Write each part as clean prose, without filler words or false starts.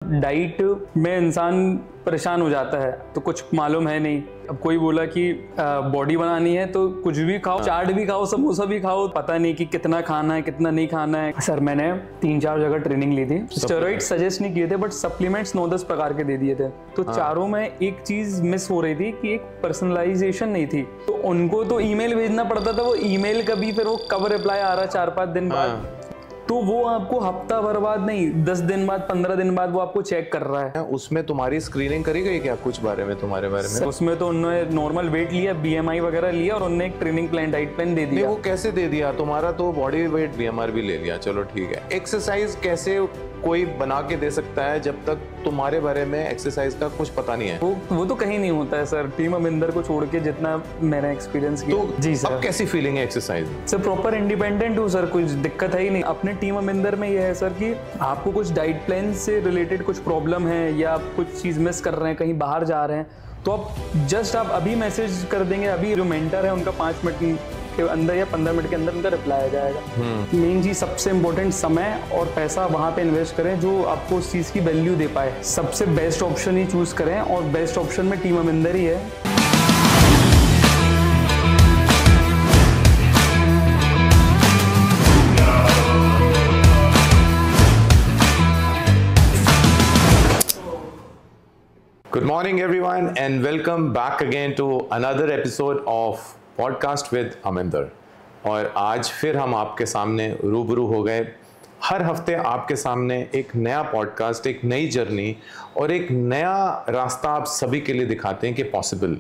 Diet में इंसान परेशान हो जाता है तो कुछ मालूम है नहीं। अब कोई बोला कि बॉडी बनानी है तो कुछ भी खाओ, चाट भी खाओ, समोसा भी खाओ, पता नहीं कि कितना खाना है कितना नहीं खाना है। सर मैंने 3-4 जगह ट्रेनिंग ली थी, स्टेरॉइड सजेस्ट नहीं किए थे बट सप्लीमेंट्स 9-10 प्रकार के दे दिए थे। तो चारों में एक चीज मिस हो रही थी कि एक पर्सनलाइजेशन नहीं थी। तो उनको तो ईमेल भेजना पड़ता था, वो ईमेल कभी फिर वो कब रिप्लाई आ रहा 4-5 दिन बाद, तो वो आपको हफ्ता भर बाद नहीं 10 दिन बाद 15 दिन बाद वो आपको चेक कर रहा है। उसमें तुम्हारी स्क्रीनिंग करी गई क्या कुछ तुम्हारे बारे में? उसमें तो उन्होंने नॉर्मल वेट लिया, बीएमआई वगैरह लिया और उन्होंने एक ट्रेनिंग प्लान, डाइट प्लान दे दिया। वो कैसे दे दिया? तुम्हारा तो बॉडी वेट बीएमआर भी ले लिया, चलो ठीक है। एक्सरसाइज कैसे कोई बना के दे सकता है जब तक तुम्हारे बारे में एक्सरसाइज का कुछ पता नहीं है? वो तो कहीं नहीं होता है सर, टीम अमिंदर को छोड़ के जितना मैंने एक्सपीरियंस किया। तो जी सर। अब कैसी फीलिंग है एक्सरसाइज? सर प्रॉपर इंडिपेंडेंट हूँ सर, कुछ दिक्कत है ही नहीं। अपने टीम अमिंदर में ये है सर कि आपको कुछ डाइट प्लान से रिलेटेड कुछ प्रॉब्लम है या आप कुछ चीज मिस कर रहे हैं, कहीं बाहर जा रहे हैं, तो आप अभी मैसेज कर देंगे, अभी जो मेंटर है उनका 5 मिनट के अंदर या 15 मिनट के अंदर उनका रिप्लाई आ जाएगा। मेन चीज सबसे इंपॉर्टेंट समय और पैसा वहां पे इन्वेस्ट करें जो आपको उस चीज की वैल्यू दे पाए। सबसे बेस्ट ऑप्शन ही चूज करें और बेस्ट ऑप्शन में टीम अमिंदर ही है। Good morning everyone and welcome back again to another episode of Podcast with Aminder। और आज फिर हम आपके सामने रूबरू हो गए। हर हफ्ते आपके सामने एक नया पॉडकास्ट, एक नई जर्नी और एक नया रास्ता आप सभी के लिए दिखाते हैं कि पॉसिबल।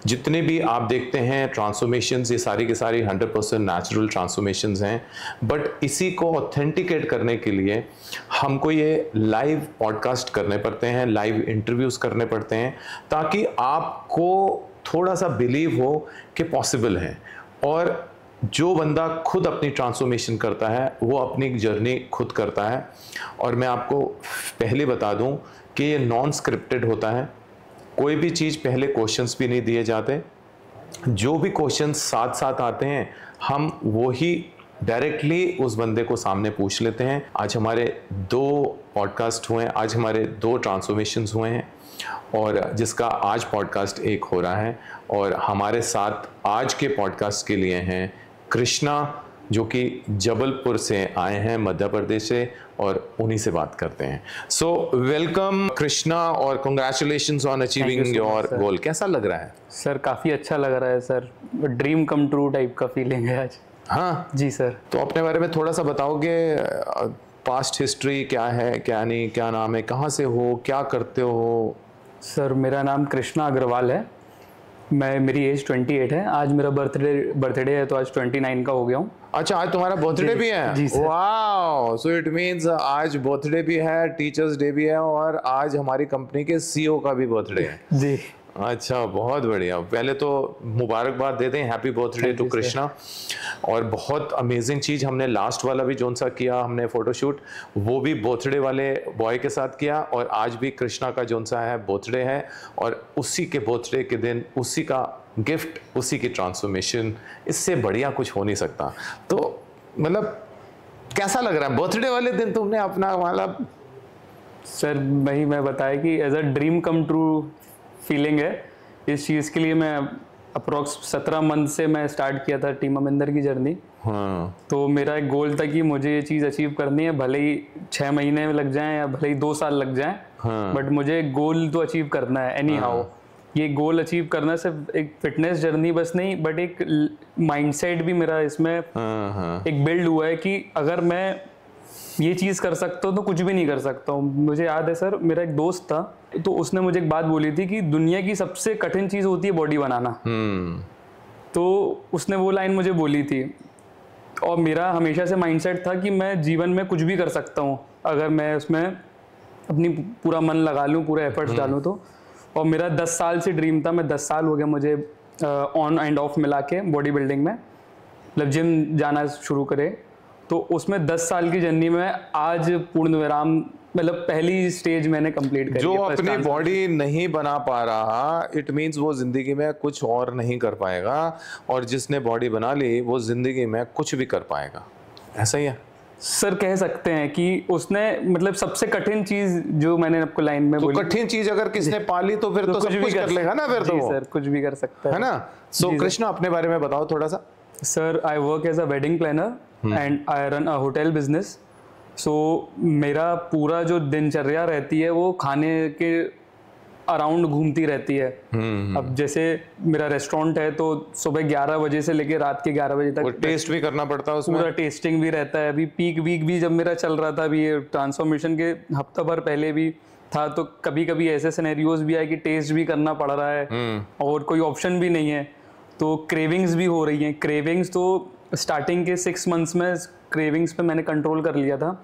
जितने भी आप देखते हैं ट्रांसफॉर्मेशंस, ये सारी की सारी 100% नेचुरल ट्रांसफॉर्मेशंस हैं, बट इसी को ऑथेंटिकेट करने के लिए हमको ये लाइव पॉडकास्ट करने पड़ते हैं, लाइव इंटरव्यूज़ करने पड़ते हैं, ताकि आपको थोड़ा सा बिलीव हो कि पॉसिबल है। और जो बंदा खुद अपनी ट्रांसफॉर्मेशन करता है वो अपनी जर्नी खुद करता है। और मैं आपको पहले बता दूं कि ये नॉन स्क्रिप्टेड होता है, कोई भी चीज़ पहले क्वेश्चंस भी नहीं दिए जाते, जो भी क्वेश्चंस साथ साथ आते हैं हम वो ही डायरेक्टली उस बंदे को सामने पूछ लेते हैं। आज हमारे 2 पॉडकास्ट हुए हैं, आज हमारे 2 ट्रांसफॉर्मेशंस हुए हैं और जिसका आज पॉडकास्ट एक हो रहा है। और हमारे साथ आज के पॉडकास्ट के लिए हैं कृष्णा, जो कि जबलपुर से आए हैं, मध्य प्रदेश से, और उन्हीं से बात करते हैं। सो वेलकम कृष्णा और congratulations on achieving your goal. कैसा लग रहा है सर? काफ़ी अच्छा लग रहा है sir, dream come true type का फीलिंग है आज। हाँ जी सर। तो अपने बारे में थोड़ा सा बताओगे, पास्ट हिस्ट्री क्या है, क्या नहीं, क्या नाम है, कहाँ से हो, क्या करते हो? सर मेरा नाम कृष्णा अग्रवाल है, मेरी एज 28 है। आज मेरा बर्थडे है तो आज 29 का हो गया हूँ। अच्छा, आज तुम्हारा बर्थडे भी है? जी sir. Wow, so it means आज बर्थडे भी है, टीचर्स डे भी है और आज हमारी कंपनी के सीईओ का भी बर्थडे है। जी अच्छा, बहुत बढ़िया। पहले तो मुबारकबाद देते हैं, हैप्पी बर्थडे टू कृष्णा। और बहुत अमेजिंग चीज़ हमने लास्ट वाला भी जोन सा किया हमने फोटोशूट, वो भी बर्थडे वाले बॉय के साथ किया, और आज भी कृष्णा का जोन सा है बर्थडे है, और उसी के बर्थडे के दिन उसी का गिफ्ट, उसी की ट्रांसफॉर्मेशन, इससे बढ़िया कुछ हो नहीं सकता। तो मतलब कैसा लग रहा है बर्थडे वाले दिन तुमने अपना मतलब? सर वही मैं बताया कि as a dream come true feeling है। इस चीज़ के लिए मैं अप्रोक्स 17 मंथ से मैं स्टार्ट किया था टीम अमिंदर की जर्नी। तो मेरा एक गोल था कि मुझे ये चीज़ अचीव करनी है, भले ही 6 महीने में लग जाएं या भले ही 2 साल लग जाएं, बट मुझे गोल तो अचीव करना है एनी हाउ। ये गोल अचीव करना सिर्फ एक फिटनेस जर्नी बस नहीं, बट एक माइंडसेट भी मेरा इसमें एक बिल्ड हुआ है कि अगर मैं ये चीज़ कर सकता हूँ तो कुछ भी नहीं कर सकता हूँ। मुझे याद है सर, मेरा एक दोस्त था तो उसने मुझे एक बात बोली थी कि दुनिया की सबसे कठिन चीज़ होती है बॉडी बनाना। तो उसने वो लाइन मुझे बोली थी और मेरा हमेशा से माइंडसेट था कि मैं जीवन में कुछ भी कर सकता हूँ अगर मैं उसमें अपनी पूरा मन लगा लूँ, पूरा एफर्ट्स डालूँ तो। और मेरा 10 साल से ड्रीम था, मैं 10 साल हो गया मुझे ऑन एंड ऑफ मिला के बॉडी बिल्डिंग में, मतलब जिम जाना शुरू करे। तो उसमें 10 साल की जर्नी में आज पूर्ण विराम, मतलब पहली स्टेज मैंने कंप्लीट करी। जो अपनी बॉडी नहीं बना पा रहा, इट मींस वो जिंदगी में कुछ और नहीं कर पाएगा, और जिसने बॉडी बना ली वो जिंदगी में कुछ भी कर पाएगा। ऐसा ही है। सर कह सकते हैं कि उसने मतलब सबसे कठिन चीज जो मैंने आपको लाइन में तो बोली, कठिन चीज अगर किसने पाली तो फिर तो सब कुछ कर लेगा ना, फिर तो जी वो, सर कुछ भी कर सकता है ना। सो कृष्णा अपने बारे में बताओ थोड़ा सा। Sir I work as a wedding planner and I run a hotel business. So मेरा पूरा जो दिनचर्या रहती है वो खाने के अराउंड घूमती रहती है। अब जैसे मेरा रेस्टोरेंट है तो सुबह 11 बजे से लेकर रात के 11 बजे तक टेस्ट भी करना पड़ता है उसमें, पूरा टेस्टिंग भी रहता है। अभी पीक वीक भी जब मेरा चल रहा था, अभी ये ट्रांसफॉर्मेशन के हफ्ता भर पहले भी था, तो कभी कभी ऐसे सिनेरियोज भी आए कि टेस्ट भी करना पड़ रहा है और कोई ऑप्शन भी नहीं है, तो क्रेविंग्स भी हो रही हैं। क्रेविंग्स तो स्टार्टिंग के 6 मंथ्स में क्रेविंग्स पे मैंने कंट्रोल कर लिया था।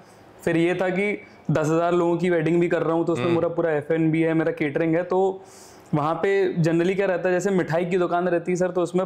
फिर ये था कि 10,000 लोगों की वेडिंग भी कर रहा हूँ, तो उसमें मेरा पूरा F&B है, मेरा केटरिंग है, तो वहाँ पे जनरली क्या रहता है, जैसे मिठाई की दुकान रहती है सर, तो उसमें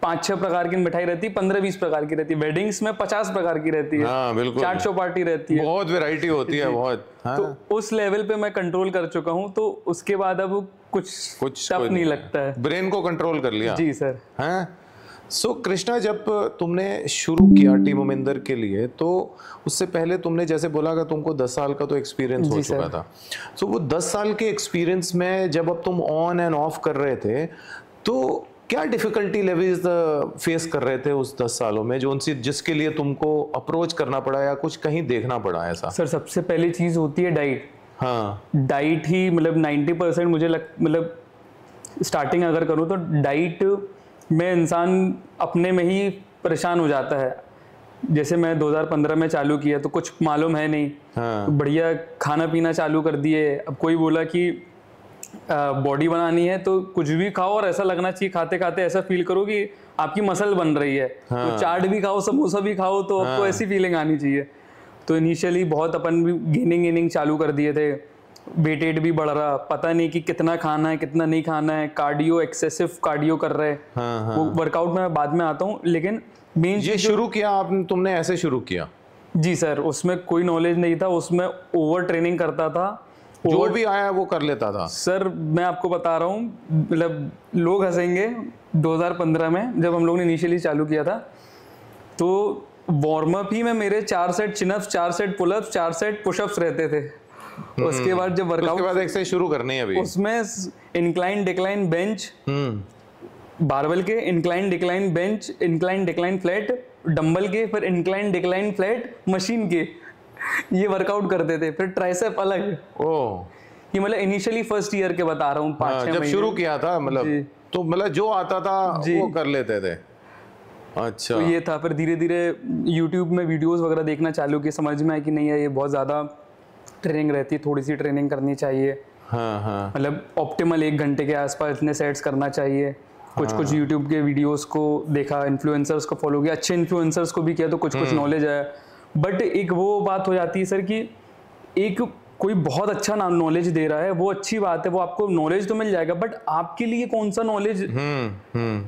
5-6 प्रकार की मिठाई रहती है, 15-20 प्रकार की रहती है। वेडिंग्स में 50 प्रकार की रहती है। हाँ, बिल्कुल। चाट चौपाटी रहती है, बहुत वैरायटी होती है, बहुत। हाँ। तो उस लेवल पे मैं कंट्रोल कर चुका हूँ, तो उसके बाद अब कुछ टफ नहीं लगता है। ब्रेन को कंट्रोल कर लिया। जी सर। हाँ। सो कृष्णा, जब तुमने शुरू किया टीम अमिंदर के लिए, तो उससे पहले तुमने जैसे बोला कि तुमको 10 साल का तो एक्सपीरियंस हो चुका था। सो वो 10 साल के एक्सपीरियंस में जब अब तुम ऑन एंड ऑफ कर रहे थे, तो क्या डिफिकल्टी लेवल्स फेस कर रहे थे उस 10 सालों में, जो उनसे जिसके लिए तुमको अप्रोच करना पड़ा या कुछ कहीं देखना पड़ा ऐसा? सर सबसे पहली चीज होती है डाइट। हाँ, डाइट ही मतलब 90% मुझे मतलब स्टार्टिंग अगर करूँ तो डाइट में इंसान अपने में ही परेशान हो जाता है। जैसे मैं 2015 में चालू किया तो कुछ मालूम है नहीं। हाँ। तो बढ़िया खाना पीना चालू कर दिए। अब कोई बोला कि बॉडी बनानी है तो कुछ भी खाओ और ऐसा लगना चाहिए खाते खाते ऐसा फील करो कि आपकी मसल बन रही है। हाँ। तो चाट भी खाओ, समोसा भी खाओ, तो आपको ऐसी फीलिंग आनी चाहिए। तो इनिशियली बहुत अपन भी गेनिंग चालू कर दिए थे। वेटेड भी बढ़ रहा, पता नहीं कि कितना खाना है कितना नहीं खाना है। कार्डियो, एक्सेसिव कार्डियो कर रहे हैं। हाँ। वो वर्कआउट में बाद में आता हूँ, लेकिन मेन ये शुरू किया आपने, तुमने ऐसे शुरू किया? जी सर, उसमें कोई नॉलेज नहीं था, उसमें ओवर ट्रेनिंग करता था। जो भी आया वो कर लेता था सर। मैं आपको बता रहा हूँ, मतलब लोग हंसेंगे, 2015 में जब हम लोग ने इनिशियली चालू किया था, तो वार्म अप ही में मेरे 4 set chin ups, 4 set pullups, 4 set pushups रहते थे। उसके बाद जब वर्कआउट, उसके बाद एक्सरसाइज शुरू करनी है अभी, उसमें इंक्लाइन डिक्लाइन बेंच, बारबल के incline decline bench, incline decline flat, dumbbell के, फिर इंक्लाइन डिक्लाइन फ्लैट मशीन के, ये वर्कआउट करते थे। फिर ट्राइसेप अलग। ये मतलब इनिशियली फर्स्ट ईयर के बता रहा हूँ, 5-6 जब महीने शुरू किया था, मतलब तो मतलब जो आता था वो कर लेते थे। अच्छा। तो ये था। फिर धीरे धीरे यूट्यूब में वीडियोस वगैरह देखना चालू किया, समझ में आया कि नहीं है ये बहुत ज़्यादा ट्रेनिंग रहती है, थोड़ी सी ट्रेनिंग करनी चाहिए। हाँ। मतलब ऑप्टिमल 1 घंटे के आसपास इतने सेट्स करना चाहिए। कुछ यूट्यूब के वीडियोस को देखा, इन्फ्लुएंसर्स को फॉलो किया, अच्छे इन्फ्लुएंसर्स को भी किया, तो कुछ नॉलेज आया। बट एक वो बात हो जाती है सर कि एक कोई बहुत अच्छा नॉलेज दे रहा है, वो अच्छी बात है, वो आपको नॉलेज तो मिल जाएगा, बट आपके लिए कौन सा नॉलेज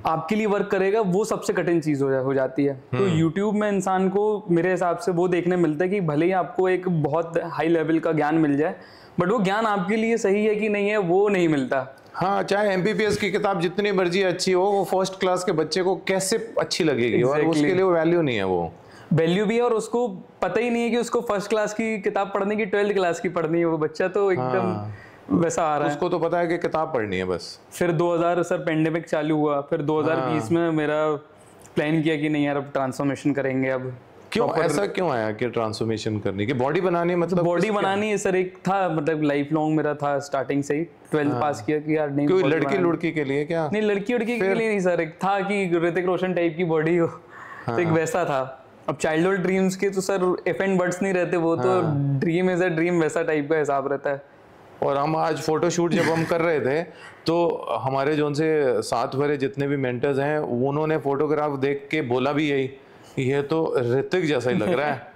आपके लिए वर्क करेगा, वो सबसे कठिन चीज हो जाती है। तो यूट्यूब में इंसान को मेरे हिसाब से वो देखने मिलता है कि भले ही आपको एक बहुत हाई लेवल का ज्ञान मिल जाए, बट वो ज्ञान आपके लिए सही है कि नहीं है वो नहीं मिलता। हाँ, चाहे एमबीबीएस की किताब जितनी मर्जी अच्छी हो, वो फर्स्ट क्लास के बच्चे को कैसे अच्छी लगेगी, और उसके लिए वो वैल्यू नहीं है, वो वैल्यू भी है, और उसको पता ही नहीं है कि उसको फर्स्ट क्लास की किताब पढ़नी की 12th क्लास की पढ़नी है। वो बच्चा तो एकदम वैसा आ रहा है, उसको तो पता है कि किताब पढ़नी है बस। फिर 2000 सर पेंडेमिक चालू हुआ, फिर 2020 में मेरा प्लान किया कि नहीं यार अब ट्रांसफॉर्मेशन करेंगे। अब क्यों ऐसा क्यों आया कि ट्रांसफॉर्मेशन करनी, कि बॉडी बनानी, मतलब बॉडी बनानी है सर। एक था मतलब लाइफ लॉन्ग मेरा था, स्टार्टिंग से ही 12th पास किया कि यार नहीं, कोई लड़की के लिए क्या? नहीं, लड़की के लिए नहीं सर। एक था कि ऋतिक रोशन टाइप की बॉडी हो, तो एक वैसा था। अब चाइल्डहुड ड्रीम्स के तो सर इफ एंड बट्स नहीं रहते, वो तो ड्रीम इज अ ड्रीम, वैसा टाइप का हिसाब रहता है। और हम आज फोटोशूट जब हम कर रहे थे, तो हमारे जो उनसे साथ वाले जितने भी मेंटर्स हैं, उन्होंने फोटोग्राफ देख के बोला भी यही, ये तो ऋतिक जैसा ही लग रहा है।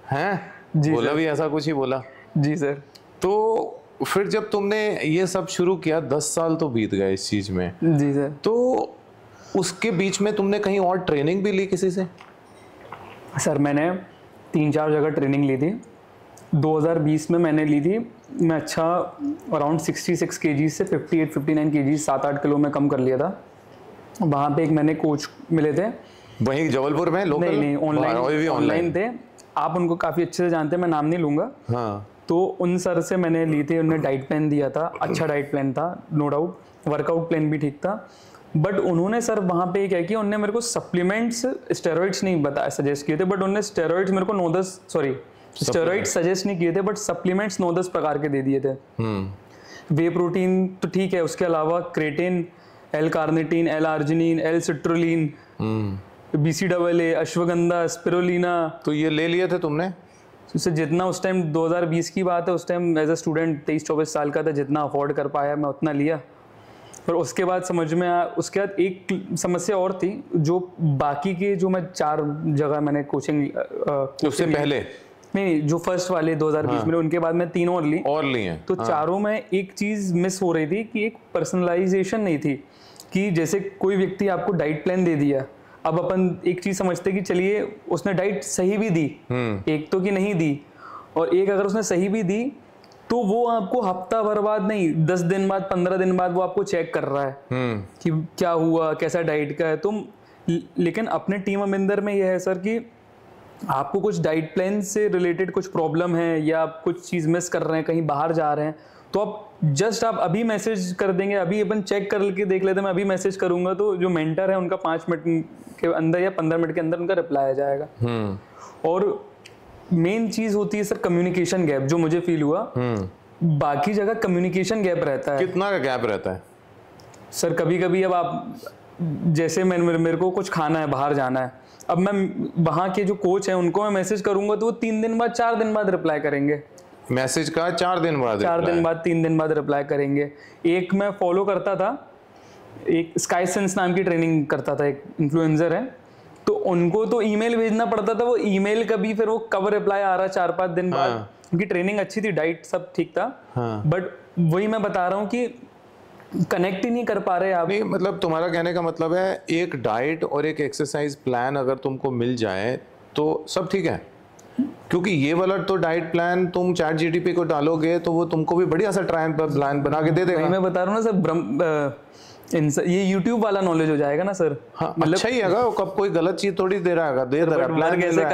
हैं जी, बोला भी ऐसा कुछ ही बोला। जी सर। तो फिर जब तुमने ये सब शुरू किया, 10 साल तो बीत गए इस चीज में। जी सर। तो उसके बीच में तुमने कहीं और ट्रेनिंग भी ली किसी से? सर मैंने 3-4 जगह ट्रेनिंग ली थी। 2020 में मैंने ली थी, मैं अच्छा अराउंड 66 kg से 58-59 kg 7-8 किलो में कम कर लिया था। वहाँ पे एक मैंने कोच मिले थे, वहीं जबलपुर में लोकल? नहीं ऑनलाइन थे। आप उनको काफ़ी अच्छे से जानते हैं, मैं नाम नहीं लूँगा। हाँ। तो उन सर से मैंने ली थी, उन्होंने डाइट प्लान दिया था, अच्छा डाइट प्लान था नो डाउट, वर्कआउट प्लान भी ठीक था। बट उन्होंने सर वहाँ पे क्या किया, उन्होंने मेरे को सप्लीमेंट्स, स्टेरॉइड्स नहीं बताया सजेस्ट किए थे, बट उन्होंने स्टेरॉइड्स मेरे को स्टेरॉइड सजेस्ट नहीं किए थे, बट सप्लीमेंट्स 9-10 प्रकार के दे दिए थे। वे प्रोटीन तो ठीक है, उसके अलावा creatine, L carnitine, L arginine, L citrulline, BCAA, ashwagandha, spirulina. तो ये ले लिए थे तुमने? उससे जितना उस टाइम 2020 की बात है, उस टाइम एज अ स्टूडेंट 23-24 साल का था, जितना अफोर्ड कर पाया मैं उतना लिया। पर उसके बाद समझ में आया, उसके बाद एक समस्या और थी, जो बाकी के जो मैं 4 जगह मैंने कोचिंग उससे पहले नहीं, जो फर्स्ट वाले 2020 में, उनके बाद मैं 3 और ली हैं। तो चारों में एक चीज मिस हो रही थी कि एक पर्सनलाइजेशन नहीं थी। कि जैसे कोई व्यक्ति आपको डाइट प्लान दे दिया, अब अपन एक चीज समझते कि चलिए उसने डाइट सही भी दी, एक तो कि नहीं दी, और एक अगर उसने सही भी दी तो वो आपको हफ्ता भर बाद नहीं, 10 दिन बाद, 15 दिन बाद वो आपको चेक कर रहा है कि क्या हुआ, कैसा डाइट का है तुम। लेकिन अपने टीम अमिंदर में यह है सर कि आपको कुछ डाइट प्लान से रिलेटेड कुछ प्रॉब्लम है या आप कुछ चीज़ मिस कर रहे हैं, कहीं बाहर जा रहे हैं, तो आप अभी मैसेज कर देंगे, अभी अपन चेक करके देख लेते हैं, मैं अभी मैसेज करूंगा तो जो मेंटर है उनका 5 मिनट के अंदर या 15 मिनट के अंदर उनका रिप्लाई आ जाएगा। और मेन चीज होती है सर कम्युनिकेशन गैप, जो मुझे फील हुआ। बाकी जगह कम्युनिकेशन गैप रहता है। कितना का गैप रहता है सर? कभी कभी अब आप जैसे मेरे को कुछ खाना है, बाहर जाना है, अब मैं वहाँ के जो कोच हैं उनको मैं मैसेज करूंगा तो वो 3 दिन बाद 4 दिन बाद रिप्लाई करेंगे। मैसेज का 4 दिन बाद 3 दिन बाद रिप्लाई करेंगे। एक मैं फॉलो करता था, एक स्काई सेंस नाम की ट्रेनिंग करता था, एक इन्फ्लुएंसर है, तो उनको तो ईमेल भेजना पड़ता था, वो ईमेल कभी फिर वो कब रिप्लाई आ रहा 4-5 दिन बाद। उनकी ट्रेनिंग अच्छी थी, डाइट सब ठीक था, बट वही मैं बता रहा हूँ कि कनेक्ट ही नहीं कर पा रहे आप। नहीं, मतलब तुम्हारा कहने का मतलब है एक डाइट और एक एक्सरसाइज प्लान अगर तुमको मिल जाए तो सब ठीक है, क्योंकि ये वाला तो डाइट प्लान तुम ChatGPT को डालोगे तो वो तुमको भी बढ़िया सा प्लान बना के दे देगा। मैं बता रहा हूँ ना सर, ये YouTube वाला नॉलेज हो जाएगा ना सर। हाँ, मतलब अच्छा ही है, कब कोई गलत चीज थोड़ी दे रहा है, दे रहा प्लान कैसे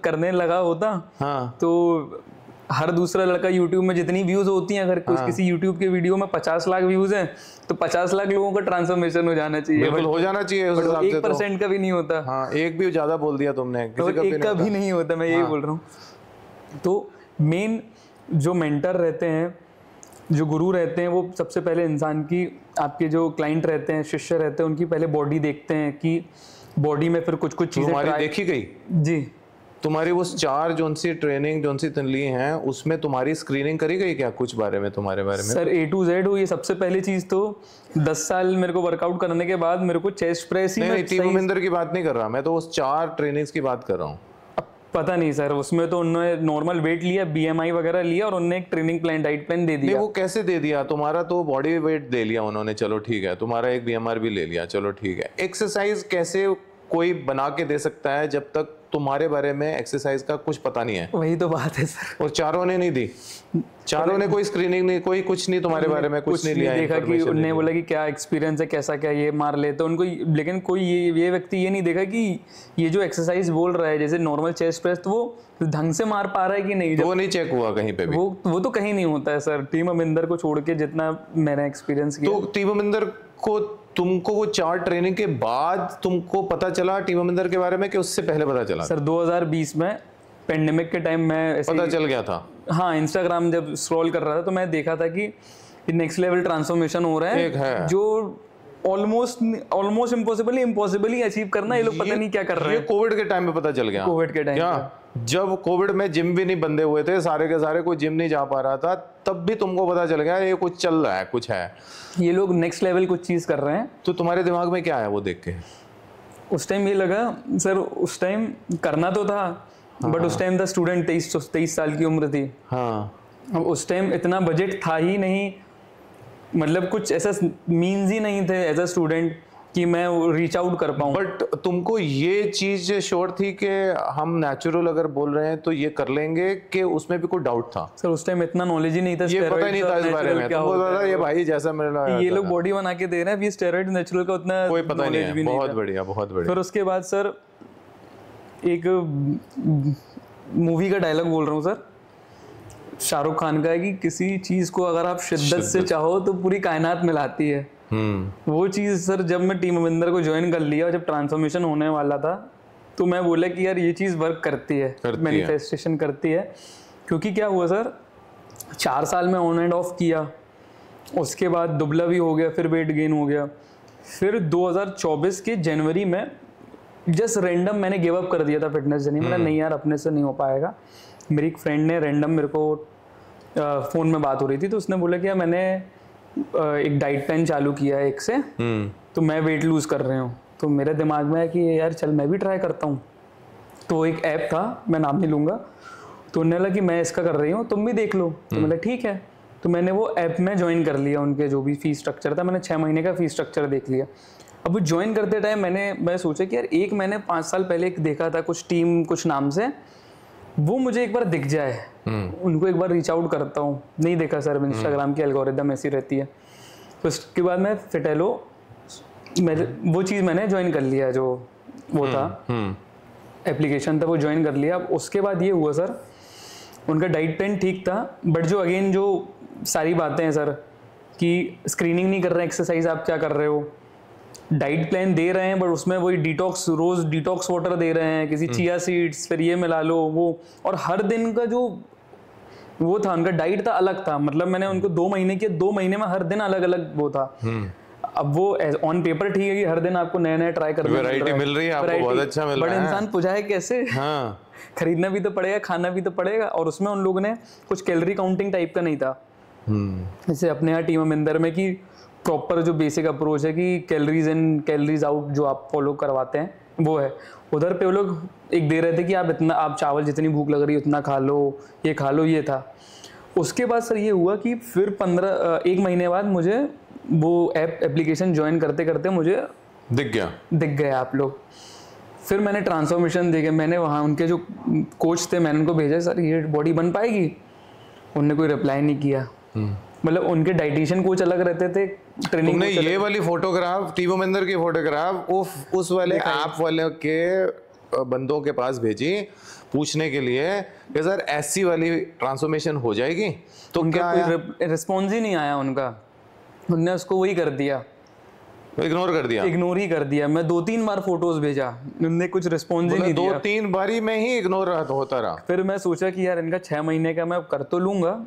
करने लगा होता। हाँ। तो हर दूसरा लड़का YouTube में जितनी व्यूज होती हैं, अगर किसी YouTube के वीडियो में 50 लाख व्यूज हैं तो 50 लाख लोगों का ट्रांसफॉर्मेशन हो जाना चाहिए। बिल्कुल हो जाना चाहिए उस हिसाब से। 1% का भी नहीं होता। हाँ, एक भी ज्यादा बोल दिया तुमने, किसी का एक का भी नहीं होता, मैं यही बोल रहा हूँ। तो मेन जो मेंटर रहते हैं, जो गुरु रहते हैं, वो सबसे पहले इंसान की, आपके जो क्लाइंट रहते हैं, शिष्य रहते हैं, उनकी पहले बॉडी देखते हैं कि बॉडी में फिर कुछ चीजें देखी गई जी। तुम्हारी वो 4 जोन सी ट्रेनिंग जोन सी तनली हैं, उसमें तुम्हारी स्क्रीनिंग करी गई क्या कुछ बारे में, तुम्हारे बारे में? सर A to Z हुई। सबसे पहली चीज तो 10 साल मेरे को वर्कआउट करने के बाद मेरे को चेस्ट प्रेस ही नहीं, टीम अमिंदर की बात नहीं कर रहा मैं, तो उस 4 ट्रेनिंग्स की बात कर रहा हूँ। पता नहीं सर, उसमें तो उन्होंने नॉर्मल वेट लिया, BMI वगैरह लिया, और उन्होंने एक ट्रेनिंग प्लान, डाइट प्लान दे दिया। नहीं, वो कैसे दे दिया? तुम्हारा तो बॉडी वेट दे लिया उन्होंने, चलो ठीक है, तुम्हारा एक BMR भी ले लिया, चलो ठीक है। एक्सरसाइज कैसे कोई बना के दे सकता है जब तक तुम्हारे बारे में एक्सरसाइज का कुछ पता नहीं है? वही तो बात है सर। और 4 ने नहीं दी, 4 ने कोई स्क्रीनिंग नहीं, कोई कुछ नहीं तुम्हारे बारे में, कुछ नहीं लिया, देखा कि उन्होंने बोला कि क्या एक्सपीरियंस है, कैसा क्या ये मार ले तो उनको, लेकिन कोई ये व्यक्ति ये नहीं देखा कि ये जो एक्सरसाइज बोल रहा है, जैसे नॉर्मल चेस्ट प्रेस, तो वो ढंग से मार पा रहा है कि नहीं, वो नहीं चेक हुआ कहीं पे भी। वो तो कहीं नहीं होता है सर, टीम अमिंदर को छोड़ के, जितना मैंने एक्सपीरियंस किया। तो टीम अमिंदर को तुमको वो 4 ट्रेनिंग के बाद तुमको पता चला टीम अमिंदर के बारे में कि उससे पहले पता चला? सर 2020 में पेंडेमिक के टाइम में पता चल गया था। हाँ, इंस्टाग्राम जब स्क्रॉल कर रहा था तो मैं देखा था कि नेक्स्ट लेवल ट्रांसफॉर्मेशन हो रहा है, जो ऑलमोस्ट इम्पॉसिबली अचीव करना, ये लोग पता नहीं क्या कर रहे हैं। ये कोविड के टाइम में पता चल गया। कोविड के टाइम जब कोविड में जिम भी नहीं बंदे हुए थे, सारे के सारे, कोई जिम नहीं जा पा रहा था, तब भी तुमको पता चल गया ये कुछ चल रहा है, कुछ है, ये लोग नेक्स्ट लेवल कुछ चीज कर रहे हैं। तो तुम्हारे दिमाग में क्या है वो देख के? उस टाइम ये लगा सर, उस टाइम करना तो था, बट उस टाइम था स्टूडेंट, 23 साल की उम्र थी। अब उस टाइम इतना बजट था ही नहीं, मतलब कुछ ऐसा मीन्स ही नहीं थे एज अ स्टूडेंट कि मैं रीच आउट कर पाऊँ। बट तुमको ये चीज श्योर थी कि हम नेचुरल अगर बोल रहे हैं तो ये कर लेंगे, कि उसमें भी कोई डाउट था? सर उस टाइम इतना नॉलेज ही नहीं था, ये पता ही नहीं था इस बारे में। तुमको पता था ये भाई जैसा मेरा, ये लोग बॉडी बना के दे रहे हैं, स्टेरॉइड नेचुरल का उतना कोई पता नहीं है। बहुत बढ़िया, बहुत बढ़िया। फिर उसके बाद सर एक मूवी का डायलॉग बोल रहा हूँ सर, शाहरुख खान का है कि किसी चीज को अगर आप शिद्दत से चाहो तो पूरी कायनात मिलाती है। वो चीज सर जब मैं टीम अमिंदर को ज्वाइन कर लिया, जब ट्रांसफॉर्मेशन होने वाला था, तो मैं बोला कि यार ये चीज वर्क करती है, मैनिफेस्टेशन करती है। क्योंकि क्या हुआ सर, 4 साल में ऑन एंड ऑफ किया, उसके बाद दुबला भी हो गया, फिर वेट गेन हो गया, फिर 2024 के जनवरी में जस्ट रैंडम मैंने गिव अप कर दिया था फिटनेस जर्नी। मैंने नहीं यार अपने से नहीं हो पाएगा। मेरी एक फ्रेंड ने रैंडम मेरे को फ़ोन में बात हो रही थी, तो उसने बोला कि यार मैंने एक डाइट प्लान चालू किया है एक से, तो मैं वेट लूज कर रही हूँ। तो मेरे दिमाग में है कि यार चल मैं भी ट्राई करता हूँ। तो एक ऐप था, मैं नाम नहीं लूँगा, तो उन्होंने लगा कि मैं इसका कर रही हूँ, तुम भी देख लो। तो मैंने ठीक है, तो मैंने वो ऐप में ज्वाइन कर लिया। उनके जो भी फीस स्ट्रक्चर था, मैंने 6 महीने का फीस स्ट्रक्चर देख लिया। अब वो ज्वाइन करते टाइम मैं सोचा कि यार एक मैंने 5 साल पहले एक देखा था कुछ टीम कुछ नाम से, वो मुझे एक बार दिख जाए, उनको एक बार रीच आउट करता हूँ। नहीं देखा सर, इंस्टाग्राम की एल्गोरिदम ऐसी रहती है। तो उसके बाद मैं फिटेलो वो चीज़ मैंने ज्वाइन कर लिया, जो वो था एप्लीकेशन था, वो ज्वाइन कर लिया। अब उसके बाद ये हुआ सर, उनका डाइट प्लान ठीक था, बट जो अगेन जो सारी बातें हैं सर कि स्क्रीनिंग नहीं कर रहे हैं, एक्सरसाइज आप क्या कर रहे हो, डाइट प्लान दे रहे हैं बट उसमें वही डिटॉक्स, रोज डिटॉक्स वाटर दे रहे हैं, किसी चिया सीड्स, फिर ये मिला लो वो, और हर दिन का जो वो था उनका डाइट था अलग था। मतलब मैंने उनको 2 महीने किया, 2 महीने में हर दिन अलग अलग वो था। अब वो ऑन पेपर ठीक है कि हर दिन आपको नए नए ट्राई करना वैरायटी मिल रही है, आपको बहुत अच्छा मिल रहा है, बट इंसान पुजाए कैसे? हाँ। खरीदना भी तो पड़ेगा, खाना भी तो पड़ेगा। और उसमें उन लोगों ने कुछ कैलोरी काउंटिंग टाइप का नहीं था, जैसे अपने यहाँ टीम अमिंदर में कि प्रॉपर जो बेसिक अप्रोच है कि कैलोरीज इन कैलोरीज आउट जो आप फॉलो करवाते हैं वो है। उधर पे वो लोग एक दे रहे थे कि आप चावल जितनी भूख लग रही है उतना खा लो, ये खा लो, ये था। उसके बाद सर ये हुआ कि फिर 1 महीने बाद मुझे वो एप्लीकेशन ज्वाइन करते करते मुझे दिख गया आप लोग। फिर मैंने ट्रांसफॉर्मेशन देखे, मैंने वहाँ उनके जो कोच थे मैंने उनको भेजा, सर ये बॉडी बन पाएगी? उनने कोई रिप्लाई नहीं किया। मतलब उनके डाइटिशियन कोच अलग रहते थे, ट्रेनिंग तुमने ये वाली फोटोग्राफ, टीम अमिंदर की फोटोग्राफ उस वाले ऐप वाले के बंदों के पास भेजी पूछने के लिए कि सर ऐसी वाली ट्रांसफॉर्मेशन हो जाएगी? तो उनका कोई रिस्पॉन्स ही नहीं आया उनका, उनने उसको वही कर दिया, इग्नोर ही कर दिया। मैं 2-3 बार फोटोज भेजा, उनने कुछ रिस्पॉन्स ही नहीं दिया। 2-3 बारी में ही इग्नोर होता रहा। फिर मैं सोचा कि यार इनका 6 महीने का मैं कर तो लूंगा,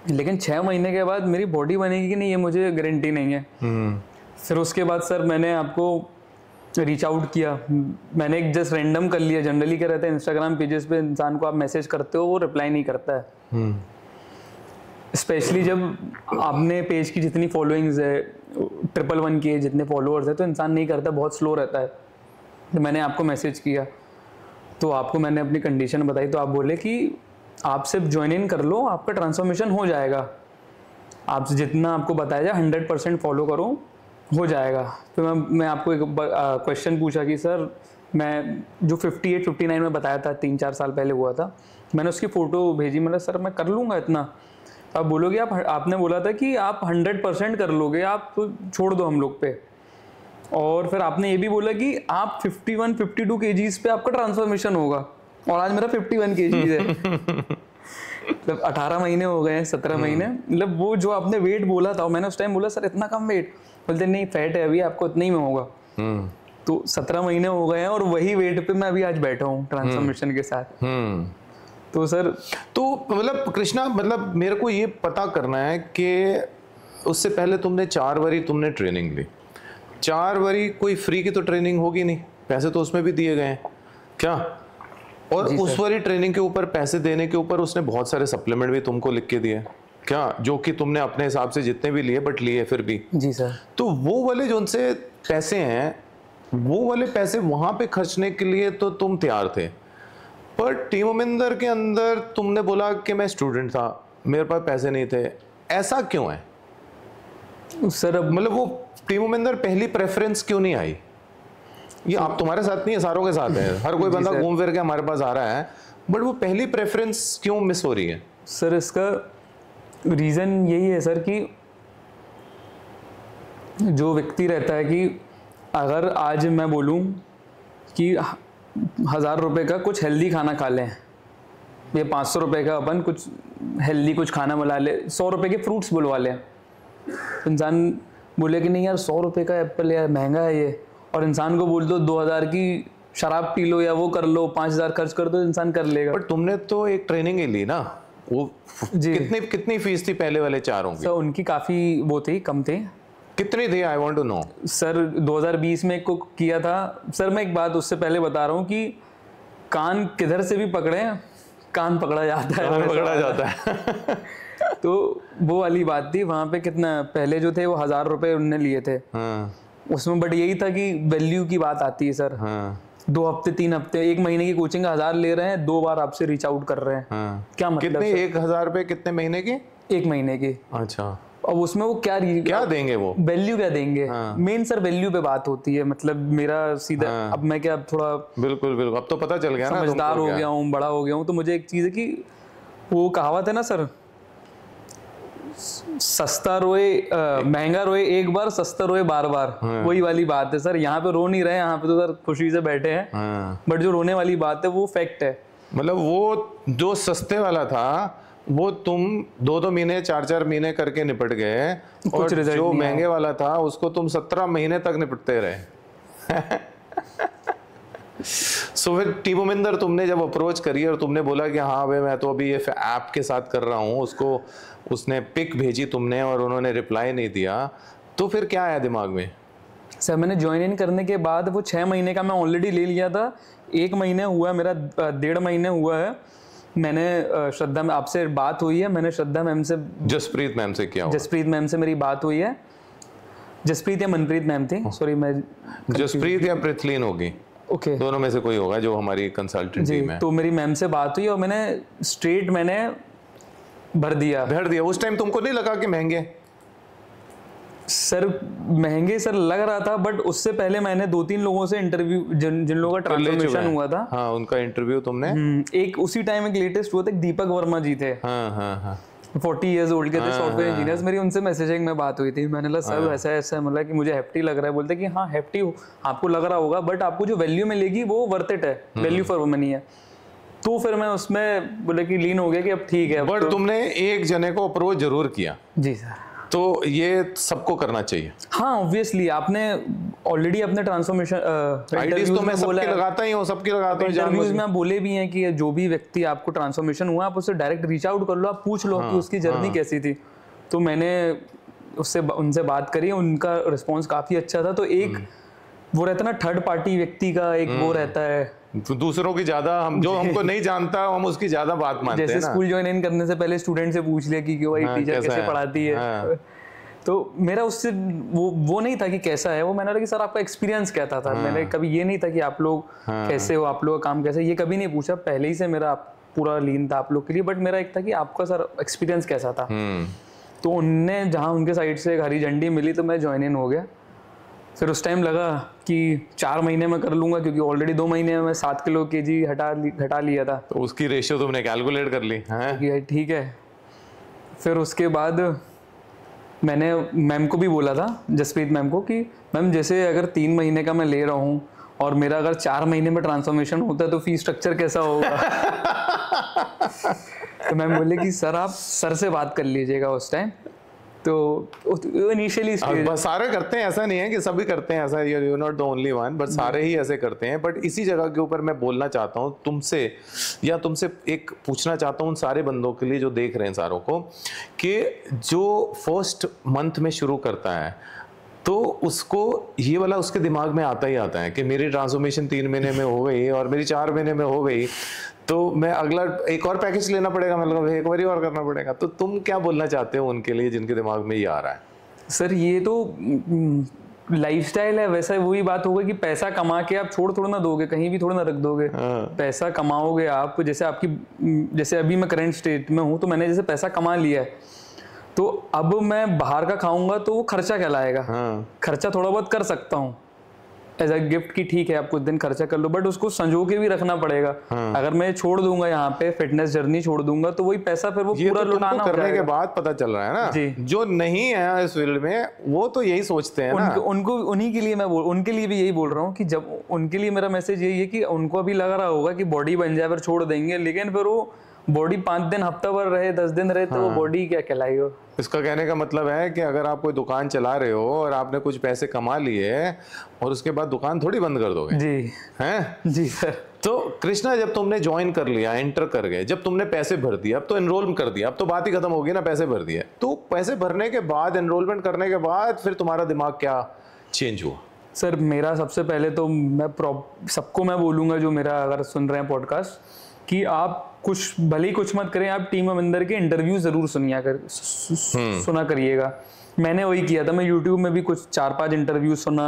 लेकिन 6 महीने के बाद मेरी बॉडी बनेगी कि नहीं ये मुझे गारंटी नहीं है। फिर उसके बाद सर मैंने आपको रीच आउट किया, मैंने एक जस्ट रैंडम कर लिया। जनरली क्या रहता है इंस्टाग्राम पेजेस पे इंसान को आप मैसेज करते हो वो रिप्लाई नहीं करता है, स्पेशली जब आपने पेज की जितनी फॉलोइंग्स है 111 के जितने फॉलोअर्स है, तो इंसान नहीं करता, बहुत स्लो रहता है। तो मैंने आपको मैसेज किया, तो आपको मैंने अपनी कंडीशन बताई, तो आप बोले कि आप सिर्फ ज्वाइन इन कर लो, आपका ट्रांसफॉर्मेशन हो जाएगा, आप जितना आपको बताया जाए 100% फॉलो करो, हो जाएगा। तो मैं आपको एक क्वेश्चन पूछा कि सर मैं जो 58-59 में बताया था 3-4 साल पहले हुआ था, मैंने उसकी फ़ोटो भेजी, मतलब सर मैं कर लूँगा इतना? तो आप बोलोगे आपने बोला था कि आप 100% कर लोगे, आप छोड़ दो हम लोग पे। और फिर आपने ये भी बोला कि आप 51-52 kgs पे आपका ट्रांसफॉर्मेशन होगा, और आज मेरा 51 kgs है। मतलब 18 महीने हो गए हैं, 17 महीने, मतलब वो जो आपने वेट बोला था, मैंने उस टाइम बोला सर इतना कम वेट, बोलते नहीं फैट है अभी, आपको इतना ही में होगा। तो 17 महीने हो गए हैं और वही वेट पे मैं अभी आज बैठा हूँ ट्रांसफॉर्मेशन के साथ। तो सर तो मतलब कृष्णा, मतलब मेरे को ये पता करना है कि उससे पहले तुमने 4 बारी तुमने ट्रेनिंग ली, 4 बारी कोई फ्री की तो ट्रेनिंग होगी नहीं, पैसे तो उसमें भी दिए गए हैं क्या? और उस वाली ट्रेनिंग के ऊपर पैसे देने के ऊपर उसने बहुत सारे सप्लीमेंट भी तुमको लिख के दिए क्या, जो कि तुमने अपने हिसाब से जितने भी लिए बट लिए फिर भी? जी सर। तो वो वाले जो उनसे पैसे हैं, वो वाले पैसे वहां पे खर्चने के लिए तो तुम तैयार थे, पर टीम अमिंदर के अंदर तुमने बोला कि मैं स्टूडेंट था, मेरे पास पैसे नहीं थे, ऐसा क्यों है सर? अब मतलब वो टीम अमिंदर पहली प्रेफरेंस क्यों नहीं आई? ये आप तुम्हारे साथ नहीं है, सारों के साथ है, हर कोई बंदा घूम फिर के हमारे पास आ रहा है, बट वो पहली प्रेफरेंस क्यों मिस हो रही है? सर इसका रीज़न यही है सर कि जो व्यक्ति रहता है कि अगर आज मैं बोलूं कि 1000 रुपये का कुछ हेल्दी खाना खा लें, ये 500 रुपये का अपन कुछ हेल्दी कुछ खाना बुला ले, 100 रुपये के फ्रूट्स बुलवा ले। इंसान बोले कि नहीं यार 100 रुपये का एप्पल यार महंगा है ये, और इंसान को बोल दो 2000 की शराब पी लो या वो कर लो, 5000 खर्च कर दो, इंसान कर लेगा। बट तुमने तो एक ट्रेनिंग ही ली ना, वो कितनी फीस थी पहले वाले चारों की? सर उनकी काफ़ी वो थी, कम थी। कितनी थी? I want to know. Sir 2020 में को किया था सर। मैं एक बात उससे पहले बता रहा हूँ कि कान किधर से भी पकड़े कान पकड़ा जाता है, पकड़ा जाता है। तो वो वाली बात थी। वहाँ पे कितना पहले जो थे वो 1000 रुपये उनने लिए थे उसमें, बट यही था कि वैल्यू की बात आती है सर। 2 हफ्ते 3 हफ्ते 1 महीने की कोचिंग 1000 ले रहे हैं, 2 बार आपसे रीच आउट कर रहे हैं। क्या मतलब? कितने? 1000 रुपये कितने महीने की? 1 महीने की। अच्छा। अब उसमें वो क्या देंगे? वो वैल्यू क्या देंगे? मेन सर वैल्यू पे बात होती है। मतलब मेरा सीधा अब मैं क्या, अब थोड़ा बिल्कुल अब तो पता चल गया ना, समझदार हो गया हूँ, बड़ा हो गया हूँ। तो मुझे एक चीज है कि वो कहावत है ना सर, सस्ता रोए महंगा रोए एक बार, सस्ता रोए बार बार। वही वाली बात है सर। यहाँ पे रो नहीं रहे, यहाँ पे तो सर खुशी से बैठे हैं, बट जो रोने वाली बात है वो फैक्ट है। मतलब वो जो सस्ते वाला था वो तुम 2-2 महीने 4-4 महीने करके निपट गए, और जो महंगे वाला था उसको तुम 17 महीने तक निपटते रहे। सो फिर टीम अमिंदर तुमने जब अप्रोच करी और तुमने बोला कि हाँ भाई मैं तो अभी ये ऐप के साथ कर रहा हूँ, उसको उसने पिक भेजी तुमने और उन्होंने रिप्लाई नहीं दिया, तो फिर क्या आया दिमाग में? सर मैंने ज्वाइन इन करने के बाद वो 6 महीने का मैं ऑलरेडी ले लिया था। 1 महीने हुआ मेरा, 1.5 महीने हुआ है। मैंने श्रद्धा में आपसे बात हुई है, मैंने श्रद्धा मैम से, जसप्रीत मैम से किया? जसप्रीत मैम से मेरी बात हुई है। जसप्रीत या मनप्रीत मैम थी, सॉरी मैं जसप्रीत या पृथ्वीन होगी, ओके दोनों में से कोई होगा जो हमारी कंसल्टेंट टीम है। तो मेरी मैम से बात हुई और मैंने भर दिया। उस टाइम तुमको नहीं लगा कि महंगे? सर महंगे सर लग रहा था, बट उससे पहले मैंने 2-3 लोगों से इंटरव्यू, जिन लोगों का ट्रांसफॉर्मेशन हुआ था, हाँ उनका इंटरव्यू तुमने? एक उसी टाइम एक लेटेस्ट हुआ था, दीपक वर्मा जी थे, 40 इयर्स ओल्ड के थे, सॉफ्टवेयर इंजीनियर्स। मेरी उनसे मैसेजिंग में बात हुई थी। मैंने कहा सर ऐसा ऐसा, मतलब कि मुझे हैप्टी लग रहा है। बोलते कि हाँ हैप्टी आपको लग रहा होगा, बट आपको जो वैल्यू मिलेगी वो वर्थ इट है, वैल्यू फॉर मनी है। तो फिर मैं उसमें बोले कि लीन हो गया कि अब ठीक है। बट तुमने एक जने को अप्रोच जरूर किया? जी सर। तो ये सबको करना चाहिए। हाँ ऑब्वियसली, आपने ऑलरेडी अपने ट्रांसफॉर्मेशन आईडीज तो मैं सबकी लगाता ही हूँ, सबकी लगाता हूँ। इंटरव्यूज में आप बोले भी हैं कि जो भी व्यक्ति आपको ट्रांसफॉर्मेशन हुआ आप उससे डायरेक्ट रीच आउट कर लो, आप पूछ लो कि उसकी जर्नी कैसी थी। तो मैंने उनसे बात करी, उनका रिस्पॉन्स काफी अच्छा था। तो एक वो रहता है ना थर्ड पार्टी व्यक्ति का एक वो रहता है, तो दूसरों की ज्यादा, हम जो हमको नहीं जानता हम उसकी ज्यादा बात मानते हैं। जैसे स्कूल ज्वाइन इन करने से पहले स्टूडेंट से पूछ लिया कि भाई टीचर कैसे पढ़ाती है। तो मेरा उससे वो नहीं था कि कैसा है वो, मैंने बोला कि सर आपका एक्सपीरियंस कैसा था। मैंने कभी ये नहीं था कि आप लोग कैसे हो, आप लोग का काम कैसे, ये कभी नहीं पूछा। पहले ही से मेरा पूरा लीन था आप लोग के लिए, बट मेरा एक था कि आपका सर एक्सपीरियंस कैसा था। तो उनने जहाँ उनके साइड से हरी झंडी मिली तो मैं ज्वाइन इन हो गया। फिर उस टाइम लगा कि 4 महीने में कर लूंगा, क्योंकि ऑलरेडी 2 महीने में मैं 7 किलो केजी घटा लिया था। तो उसकी रेशियो तुमने कैलकुलेट कर ली? ठीक है। फिर उसके बाद मैंने मैम को भी बोला था, जसप्रीत मैम को, कि मैम जैसे अगर 3 महीने का मैं ले रहा हूँ और मेरा अगर 4 महीने में ट्रांसफॉर्मेशन होता है तो फीस स्ट्रक्चर कैसा होगा? तो मैम बोले कि सर आप सर से बात कर लीजिएगा उस टाइम। तो इनिशियली सारे करते हैं, ऐसा नहीं है कि सभी करते हैं ऐसा, you not the only one, but सारे ही ऐसे करते हैं। बट इसी जगह के ऊपर मैं बोलना चाहता हूँ तुमसे, या तुमसे एक पूछना चाहता हूँ उन सारे बंदों के लिए जो देख रहे हैं सारों को, कि जो फर्स्ट मंथ में शुरू करता है तो उसको ये वाला उसके दिमाग में आता ही आता है कि मेरी ट्रांसफॉर्मेशन 3 महीने में हो गई और मेरी 4 महीने में हो गई, तो मैं अगला एक और पैकेज लेना पड़ेगा, मतलब एक बार और करना पड़ेगा। तो तुम क्या बोलना चाहते हो उनके लिए जिनके दिमाग में ये आ रहा है? सर ये तो लाइफस्टाइल है, वैसा वही बात होगा कि पैसा कमा के आप छोड़ थोड़ा ना दोगे, कहीं भी थोड़ा ना रख दोगे। पैसा कमाओगे आप, जैसे अभी मैं करंट स्टेट में हूँ, तो मैंने जैसे पैसा कमा लिया है, तो अब मैं बाहर का खाऊंगा तो वो खर्चा कहलाएगा। खर्चा थोड़ा बहुत कर सकता हूँ एज अ गिफ्ट की, ठीक है आप कुछ दिन खर्चा कर लो, बट उसको संजो के भी रखना पड़ेगा। अगर मैं छोड़ दूंगा यहाँ पे फिटनेस जर्नी छोड़ दूंगा तो वही पैसा फिर वो पूरा तो लुटाना करने के बाद पता चल रहा है ना जी। जो नहीं है इस फील्ड में वो तो यही सोचते हैं ना। उनको उन्हीं के लिए उनके लिए भी यही बोल रहा हूँ कि जब उनके लिए मेरा मैसेज यही है कि उनको अभी लग रहा होगा कि बॉडी बन जाए फिर छोड़ देंगे, लेकिन फिर वो बॉडी 5 दिन हफ्ता भर रहे 10 दिन रहे तो वो बॉडी क्या कहलाई हो। इसका कहने का मतलब है कि अगर आप कोई दुकान चला रहे हो और आपने कुछ पैसे कमा लिए और उसके बाद दुकान थोड़ी बंद कर दोगे जी हैं। जी सर। तो कृष्णा, जब तुमने ज्वाइन कर लिया, एंटर कर गए, जब तुमने पैसे भर दिए, अब तो एनरोल कर दिया, अब तो बात ही खत्म होगी ना, पैसे भर दिए, तो पैसे भरने के बाद, एनरोलमेंट करने के बाद फिर तुम्हारा दिमाग क्या चेंज हुआ? सर मेरा सबसे पहले तो मैं सबको मैं बोलूँगा जो मेरा अगर सुन रहे हैं पॉडकास्ट, कि आप कुछ भले ही कुछ मत करें, आप टीम अमिंदर के इंटरव्यू ज़रूर सुना करिएगा। मैंने वही किया था, मैं यूट्यूब में भी कुछ 4-5 इंटरव्यू सुना,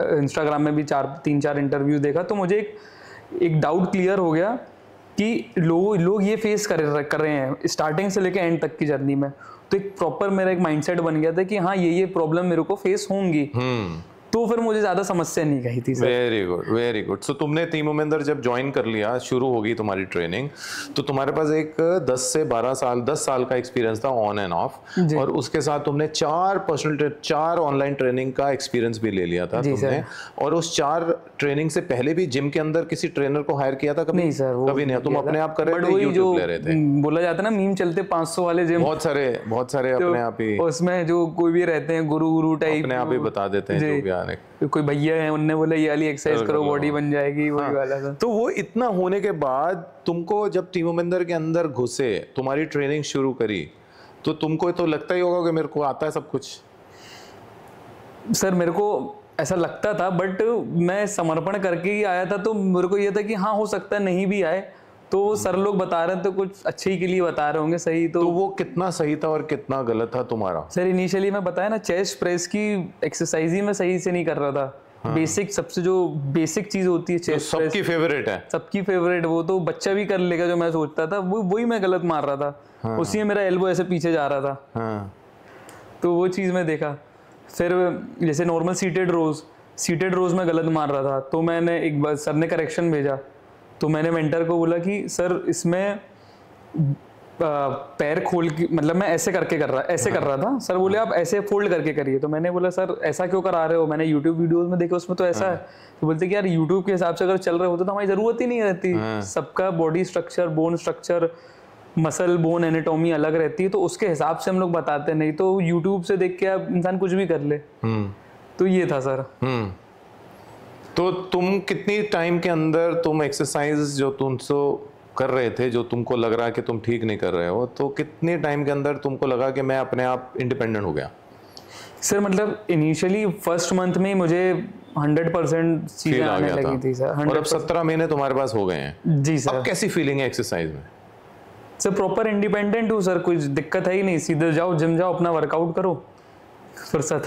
इंस्टाग्राम में भी 3-4 इंटरव्यू देखा, तो मुझे एक डाउट क्लियर हो गया कि लोग ये फेस कर रहे हैं स्टार्टिंग से लेकर एंड तक की जर्नी में। तो एक प्रॉपर मेरा एक माइंडसेट बन गया था कि हाँ ये प्रॉब्लम मेरे को फेस होंगी, तो फिर मुझे ज्यादा समस्या नहीं गई थी सर। Very good, very good. So तुमने टीम अमिंदर जब ज्वाइन कर लिया, शुरू होगी तुम्हारी ट्रेनिंग, तो तुम्हारे पास एक 10 से 12 साल 10 साल का एक्सपीरियंस था ऑन एंड ऑफ, और उसके साथ तुमने 4 ऑनलाइन ट्रेनिंग का एक्सपीरियंस भी ले लिया था तुमने। और उस 4 ट्रेनिंग से पहले भी जिम के अंदर किसी ट्रेनर को हायर किया था कभी? नहीं सर, कभी नहीं। तुम अपने आप कर रहे थे, यूट्यूब ले रहे थे? बोला जाता है ना मीम चलते 500 वाले जिम, बहुत सारे अपने आप ही, उसमें जो कोई भी रहते हैं गुरु टाइप, अपने आप ही बता देते हैं जो भी आने। कोई भैया है, उनने बोला ये वाली एक्सरसाइज करो बॉडी बन जाएगी, वही वाला था। तो वो इतना होने के बाद तुमको जब टीम अमिंदर के अंदर घुसे, तुम्हारी ट्रेनिंग शुरू करी, तो तुमको तो लगता ही होगा कि मेरे को आता है सब कुछ। सर मेरे को ऐसा लगता था, बट मैं समर्पण करके ही आया था, तो मेरे को ये था कि हाँ हो सकता है नहीं भी आए, तो सर लोग बता रहे हैं तो कुछ अच्छे ही के लिए बता रहे होंगे, सही। तो वो कितना सही था और कितना गलत था तुम्हारा? सर इनिशियली मैं बताया ना, चेस्ट प्रेस की एक्सरसाइज ही मैं सही से नहीं कर रहा था। हाँ। बेसिक, सबसे जो बेसिक चीज होती है चेस्ट प्रेस, सबकी फेवरेट है, सबकी फेवरेट, वो तो बच्चा भी कर लेगा जो मैं सोचता था, वही मैं गलत मार रहा था। हाँ। उसी में मेरा एल्बो ऐसे पीछे जा रहा था। हाँ। तो वो चीज मैं देखा। फिर जैसे नॉर्मल सीटेड रोज में गलत मार रहा था, तो मैंने एक बार सर ने करेक्शन भेजा, तो मैंने मेंटर को बोला कि सर इसमें पैर खोल के, मतलब मैं ऐसे करके कर रहा था। सर बोले आप ऐसे फोल्ड करके करिए। तो मैंने बोला सर ऐसा क्यों करा रहे हो, मैंने यूट्यूब वीडियोस में देखा उसमें तो ऐसा है। तो बोलते कि यार यूट्यूब के हिसाब से अगर चल रहे होते तो हमारी जरूरत ही नहीं रहती। सबका body structure, bone structure, muscle bone anatomy अलग रहती है, तो उसके हिसाब से हम लोग बताते, नहीं तो यूट्यूब से देख के आप इंसान कुछ भी कर ले। तो ये था सर। तो तुम कितनी टाइम के अंदर तुम एक्सरसाइज जो तुमसे कर रहे थे, जो तुमको लग रहा है कि तुम ठीक नहीं कर रहे हो, तो कितने टाइम के अंदर तुमको लगा कि मैं अपने आप इंडिपेंडेंट हो गया? सर मतलब इनिशियली फर्स्ट मंथ में मुझे 100% चीजें आने लगी थी सर। और अब 17 महीने तुम्हारे पास हो गए हैं। जी सर। अब कैसी फीलिंग है एक्सरसाइज में? सर प्रॉपर इंडिपेंडेंट हूँ सर, कुछ दिक्कत है ही नहीं, सीधे जाओ जिम जाओ, अपना वर्कआउट करो, फुर्सत।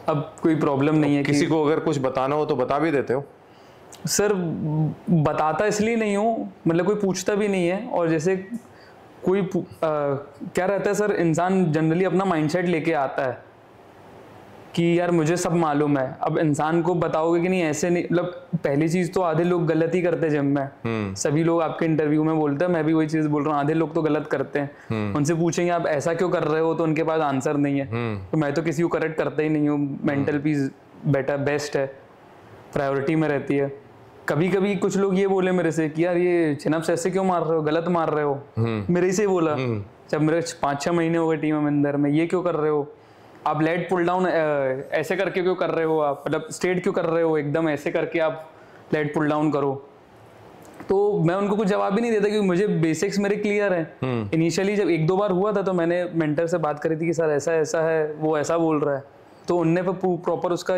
अब कोई प्रॉब्लम नहीं है। किसी को अगर कुछ बताना हो तो बता भी देते हो? सर बताता इसलिए नहीं हूँ, मतलब कोई पूछता भी नहीं है। और जैसे कोई क्या रहता है सर, इंसान जनरली अपना माइंडसेट लेके आता है कि यार मुझे सब मालूम है। अब इंसान को बताओगे कि नहीं ऐसे नहीं, मतलब पहली चीज तो आधे लोग गलत ही करते हैं जिम में। सभी लोग आपके इंटरव्यू में बोलते हैं, मैं भी वही चीज बोल रहा हूँ, आधे लोग तो गलत करते हैं। उनसे पूछेंगे आप ऐसा क्यों कर रहे हो, तो उनके पास आंसर नहीं है। तो मैं तो किसी को करेक्ट करता ही नहीं हूँ। मेंटल पीस बेस्ट है, प्रायोरिटी में रहती है। कभी कभी कुछ लोग ये बोले मेरे से कि यार ये चिनअप्स ऐसे क्यों मार रहे हो, गलत मार रहे हो। मेरे से बोला जब मेरे 5-6 महीने हो गए टीम अमिंदर में, ये क्यों कर रहे हो आप, लेट पुल डाउन ऐसे करके क्यों कर रहे हो आप, मतलब स्ट्रेट क्यों कर रहे हो, एकदम ऐसे करके आप लेट पुल डाउन करो। तो मैं उनको कुछ जवाब भी नहीं देता क्योंकि मुझे बेसिक्स मेरे क्लियर है। इनिशियली जब 1-2 बार हुआ था तो मैंने मेंटर से बात करी थी कि सर ऐसा ऐसा है, वो ऐसा बोल रहा है, तो उनने प्रॉपर उसका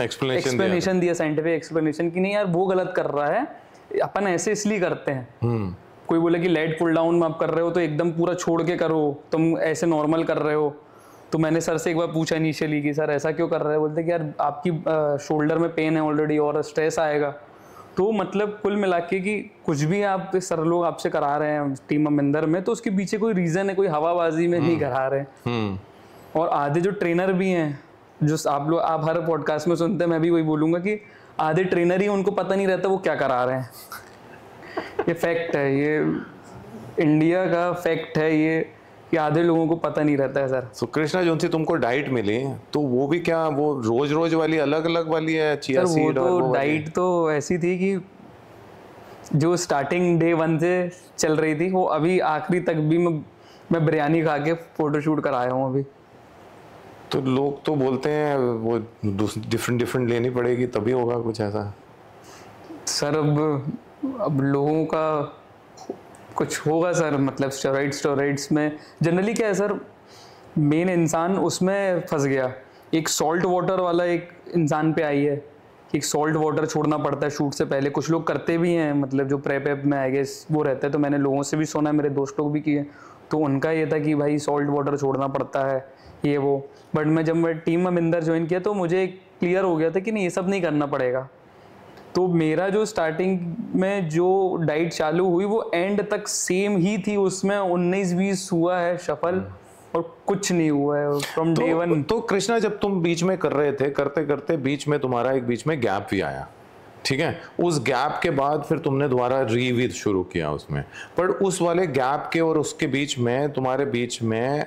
एक्सप्लेनेशन दिया, साइंटिफिक एक्सप्लेनेशन कि नहीं यार वो गलत कर रहा है, अपन ऐसे इसलिए करते हैं। कोई बोले कि लेट पुल डाउन में आप कर रहे हो तो एकदम पूरा छोड़ के करो, तुम ऐसे नॉर्मल कर रहे हो। तो मैंने सर से एक बार पूछा इनिशियली कि सर ऐसा क्यों कर रहे हैं, बोलते कि यार आपकी शोल्डर में पेन है ऑलरेडी और स्ट्रेस आएगा। तो मतलब कुल मिला के कि कुछ भी आप सर लोग आपसे करा रहे हैं टीम अमिंदर में, तो उसके पीछे कोई रीजन है, कोई हवाबाजी में नहीं करा रहे। और आधे जो ट्रेनर भी हैं, जो आप हर पॉडकास्ट में सुनते हैं, मैं भी वही बोलूंगा कि आधे ट्रेनर ही उनको पता नहीं रहता वो क्या करा रहे हैं। ये फैक्ट है, ये इंडिया का फैक्ट है ये, कि आधे लोगों को पता नहीं रहता है सर। सो कृष्णा, जो सी तुमको डाइट मिली तो वो भी क्या वो रोज वाली अलग अलग वाली है, चिया सीड? वो तो डाइट तो ऐसी थी कि जो स्टार्टिंग डे 1 से चल रही थी वो अभी आखिरी तक भी मैं बिरयानी खा के फोटोशूट कराया हूँ अभी। तो लोग तो बोलते हैं वो डिफरेंट लेनी पड़ेगी तभी होगा कुछ ऐसा। सर अब लोगों का कुछ होगा सर, मतलब स्टेरॉइड्स में जनरली क्या है सर, मेन इंसान उसमें फंस गया। एक सॉल्ट वाटर वाला एक इंसान पे आई है, एक सॉल्ट वाटर छोड़ना पड़ता है शूट से पहले। कुछ लोग करते भी हैं, मतलब जो प्रेप में आई गेस वो रहता है। तो मैंने लोगों से भी सुना है, मेरे दोस्त लोग भी किए, तो उनका ये था कि भाई सॉल्ट वाटर छोड़ना पड़ता है ये वो। बट जब मैं टीम अमिंदर ज्वाइन किया तो मुझे क्लियर हो गया था कि नहीं, ये सब नहीं करना पड़ेगा। तो मेरा जो स्टार्टिंग में जो डाइट चालू हुई वो एंड तक सेम ही थी, उसमें 19-20 हुआ है शफल और कुछ नहीं हुआ है फ्रॉम डे 1। तो कृष्णा जब तुम बीच में कर रहे थे, करते करते बीच में तुम्हारा एक बीच में गैप भी आया, ठीक है। उस गैप के बाद फिर तुमने दोबारा रीविद शुरू किया उसमें, पर उस वाले गैप के और उसके बीच में तुम्हारे बीच में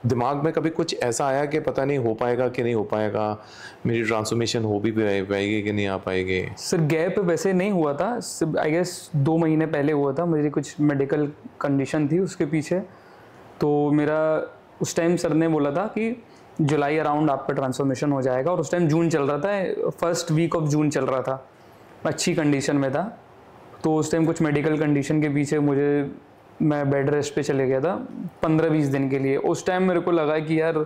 दिमाग में कभी कुछ ऐसा आया कि पता नहीं हो पाएगा कि नहीं हो पाएगा, मेरी ट्रांसफॉर्मेशन हो भी पाएगी कि नहीं आ पाएगी? सर गैप वैसे नहीं हुआ था, आई गेस 2 महीने पहले हुआ था। मुझे कुछ मेडिकल कंडीशन थी उसके पीछे, तो मेरा उस टाइम सर ने बोला था कि जुलाई अराउंड आपका ट्रांसफॉर्मेशन हो जाएगा। और उस टाइम जून चल रहा था, फर्स्ट वीक ऑफ जून चल रहा था, अच्छी कंडीशन में था। तो उस टाइम कुछ मेडिकल कंडीशन के पीछे मैं बेड रेस्ट पे चले गया था 15-20 दिन के लिए। उस टाइम मेरे को लगा कि यार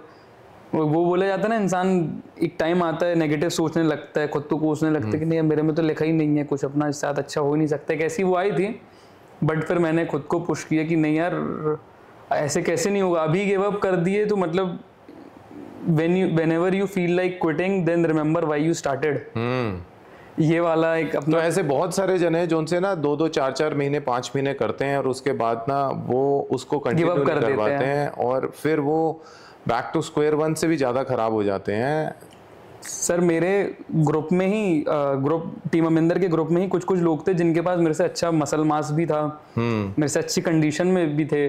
वो बोला जाता है ना, इंसान एक टाइम आता है नेगेटिव सोचने लगता है, खुद को कोसने लगता है कि नहीं मेरे में तो लिखा ही नहीं है कुछ, अपना इस साथ अच्छा हो ही नहीं सकता। कैसी वो आई थी, बट फिर मैंने खुद को पुश किया कि नहीं यार ऐसे कैसे नहीं होगा, अभी गिव अप कर दिए तो मतलब whenever you feel like quitting then remember why you started। ये वाला एक अपना। तो ऐसे बहुत सारे जन हैं जो उनसे ना 2-2, 4-4 महीने, 5 महीने करते हैं और उसके बाद ना वो उसको कंटिन्यू नहीं कर पाते हैं और फिर वो बैक टू स्क्वायर 1 से भी ज़्यादा खराब हो जाते हैं। सर मेरे ग्रुप में ही ग्रुप टीम अमिंदर के ग्रुप में ही कुछ लोग थे जिनके पास मेरे से अच्छा मसल मास भी था, मेरे से अच्छी कंडीशन में भी थे,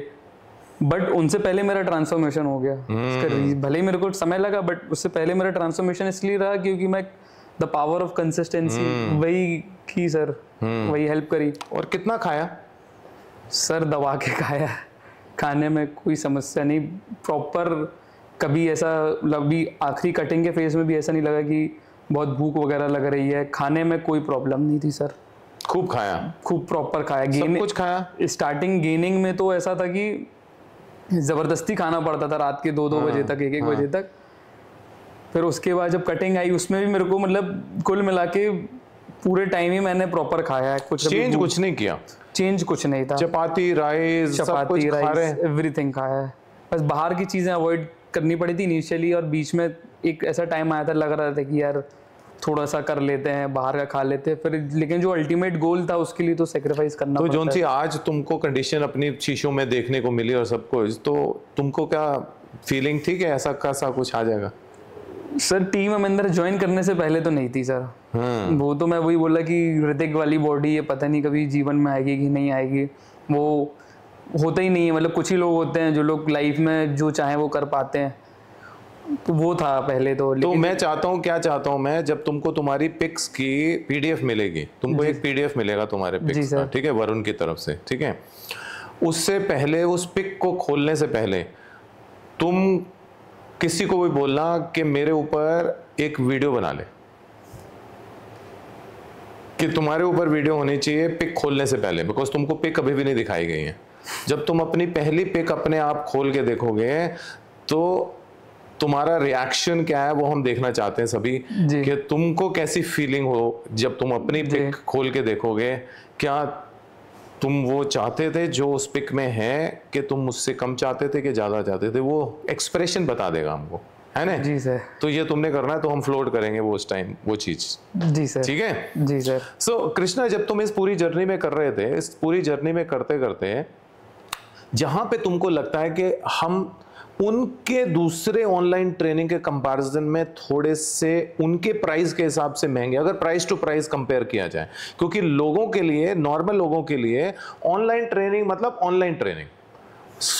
बट उनसे पहले मेरा ट्रांसफॉर्मेशन हो गया। भले ही मेरे को समय लगा, बट उससे पहले मेरा ट्रांसफॉर्मेशन इसलिए रहा क्योंकि मैं द पावर ऑफ कंसिस्टेंसी वही की सर, वही हेल्प करी। और कितना खाया? सर दबा के खाया, खाने में कोई समस्या नहीं, प्रॉपर। कभी ऐसा अभी आखिरी कटिंग के फेज में भी ऐसा नहीं लगा कि बहुत भूख वगैरह लग रही है, खाने में कोई प्रॉब्लम नहीं थी सर। खूब खाया, खूब प्रॉपर खाया, सब कुछ खाया। स्टार्टिंग गेनिंग में तो ऐसा था कि जबरदस्ती खाना पड़ता था रात के 2-2 बजे तक, 1-1 बजे तक। फिर उसके बाद जब कटिंग आई उसमें भी मेरे को मतलब कुल मिला के पूरे टाइम ही मैंने प्रॉपर खाया है, कुछ चेंज कुछ नहीं किया, चेंज कुछ नहीं था। चपाती राइस एवरीथिंग खाया है, बस बाहर की चीजें अवॉइड करनी पड़ी थी इनिशियली। और बीच में एक ऐसा टाइम आया था, लग रहा था कि यार थोड़ा सा कर लेते हैं, बाहर का खा लेते हैं, फिर लेकिन जो अल्टीमेट गोल था उसके लिए तो सेक्रीफाइस करना पड़ता है। तो जोन सी आज तुमको कंडीशन अपनी शीशों में देखने को मिली और सब कुछ, तो तुमको क्या फीलिंग थी कि ऐसा कैसा कुछ आ जाएगा? सर टीम अमिंदर ज्वाइन करने से पहले तो नहीं थी सर। वो तो मैं वही बोला कि ऋतिक वाली बॉडी ये पता नहीं कभी जीवन में आएगी कि नहीं आएगी, वो होता ही नहीं है। मतलब कुछ ही लोग होते हैं जो लोग लाइफ में जो चाहे वो कर पाते हैं, तो वो था पहले तो। मैं चाहता हूँ, क्या चाहता हूँ मैं, जब तुमको तुम्हारी पिक्स की पीडीएफ मिलेगी, तुमको एक पीडीएफ मिलेगा तुम्हारे पिक्स का, ठीक है, वरुण की तरफ से, ठीक है। उससे पहले, उस पिक को खोलने से पहले तुम किसी को भी बोलना कि मेरे ऊपर एक वीडियो बना ले, कि तुम्हारे ऊपर वीडियो होनी चाहिए पिक खोलने से पहले, बिकॉज तुमको पिक अभी भी नहीं दिखाई गई है। जब तुम अपनी पहली पिक अपने आप खोल के देखोगे तो तुम्हारा रिएक्शन क्या है वो हम देखना चाहते हैं सभी, कि तुमको कैसी फीलिंग हो जब तुम अपनी पिक खोल के देखोगे। क्या तुम वो चाहते थे जो उस पिक में है, कि तुम मुझसे कम चाहते थे कि ज्यादा चाहते थे? वो एक्सप्रेशन बता देगा हमको, है ना? जी सर। तो ये तुमने करना है, तो हम फ्लोट करेंगे वो उस टाइम वो चीज। जी सर। ठीक है जी सर। सो कृष्णा, जब तुम इस पूरी जर्नी में कर रहे थे, इस पूरी जर्नी में करते करते जहां पे तुमको लगता है कि हम उनके दूसरे ऑनलाइन ट्रेनिंग के कंपैरिजन में थोड़े से उनके प्राइस के हिसाब से महंगे, अगर प्राइस टू प्राइस कंपेयर किया जाए, क्योंकि लोगों के लिए, नॉर्मल लोगों के लिए ऑनलाइन ट्रेनिंग मतलब ऑनलाइन ट्रेनिंग,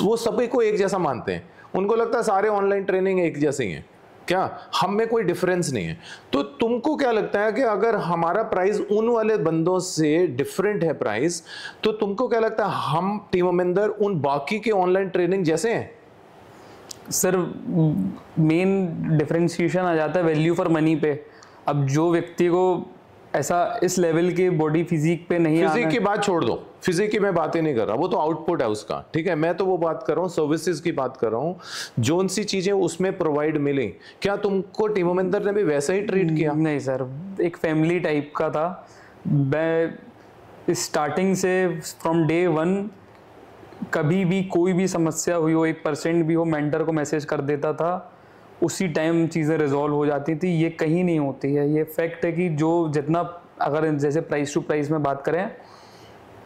वो सभी को एक जैसा मानते हैं, उनको लगता है सारे ऑनलाइन ट्रेनिंग एक जैसे ही हैं, क्या हम में कोई डिफरेंस नहीं है। तो तुमको क्या लगता है कि अगर हमारा प्राइस उन वाले बंदों से डिफरेंट है प्राइस, तो तुमको क्या लगता है हम टीम अमिंदर उन बाकी के ऑनलाइन ट्रेनिंग जैसे हैं? सर मेन डिफरेंशिएशन आ जाता है वैल्यू फॉर मनी पे। अब जो व्यक्ति को ऐसा इस लेवल के बॉडी फिजिक पे नहीं आना, फिजिक की बात छोड़ दो, फिजिक की मैं बात ही नहीं कर रहा, वो तो आउटपुट है उसका, ठीक है। मैं तो वो बात कर रहा हूँ, सर्विसेज की बात कर रहा हूँ, जोन सी चीजें उसमें प्रोवाइड मिली। क्या तुमको टीम अमिंदर ने भी वैसा ही ट्रीट किया? नहीं सर, एक फैमिली टाइप का था। मैं स्टार्टिंग से फ्रॉम डे 1 कभी भी कोई भी समस्या हुई हो, 1% भी हो, मेंटर को मैसेज कर देता था, उसी टाइम चीज़ें रिजॉल्व हो जाती थी। ये कहीं नहीं होती है, ये फैक्ट है कि जो जितना, अगर जैसे प्राइस टू प्राइस में बात करें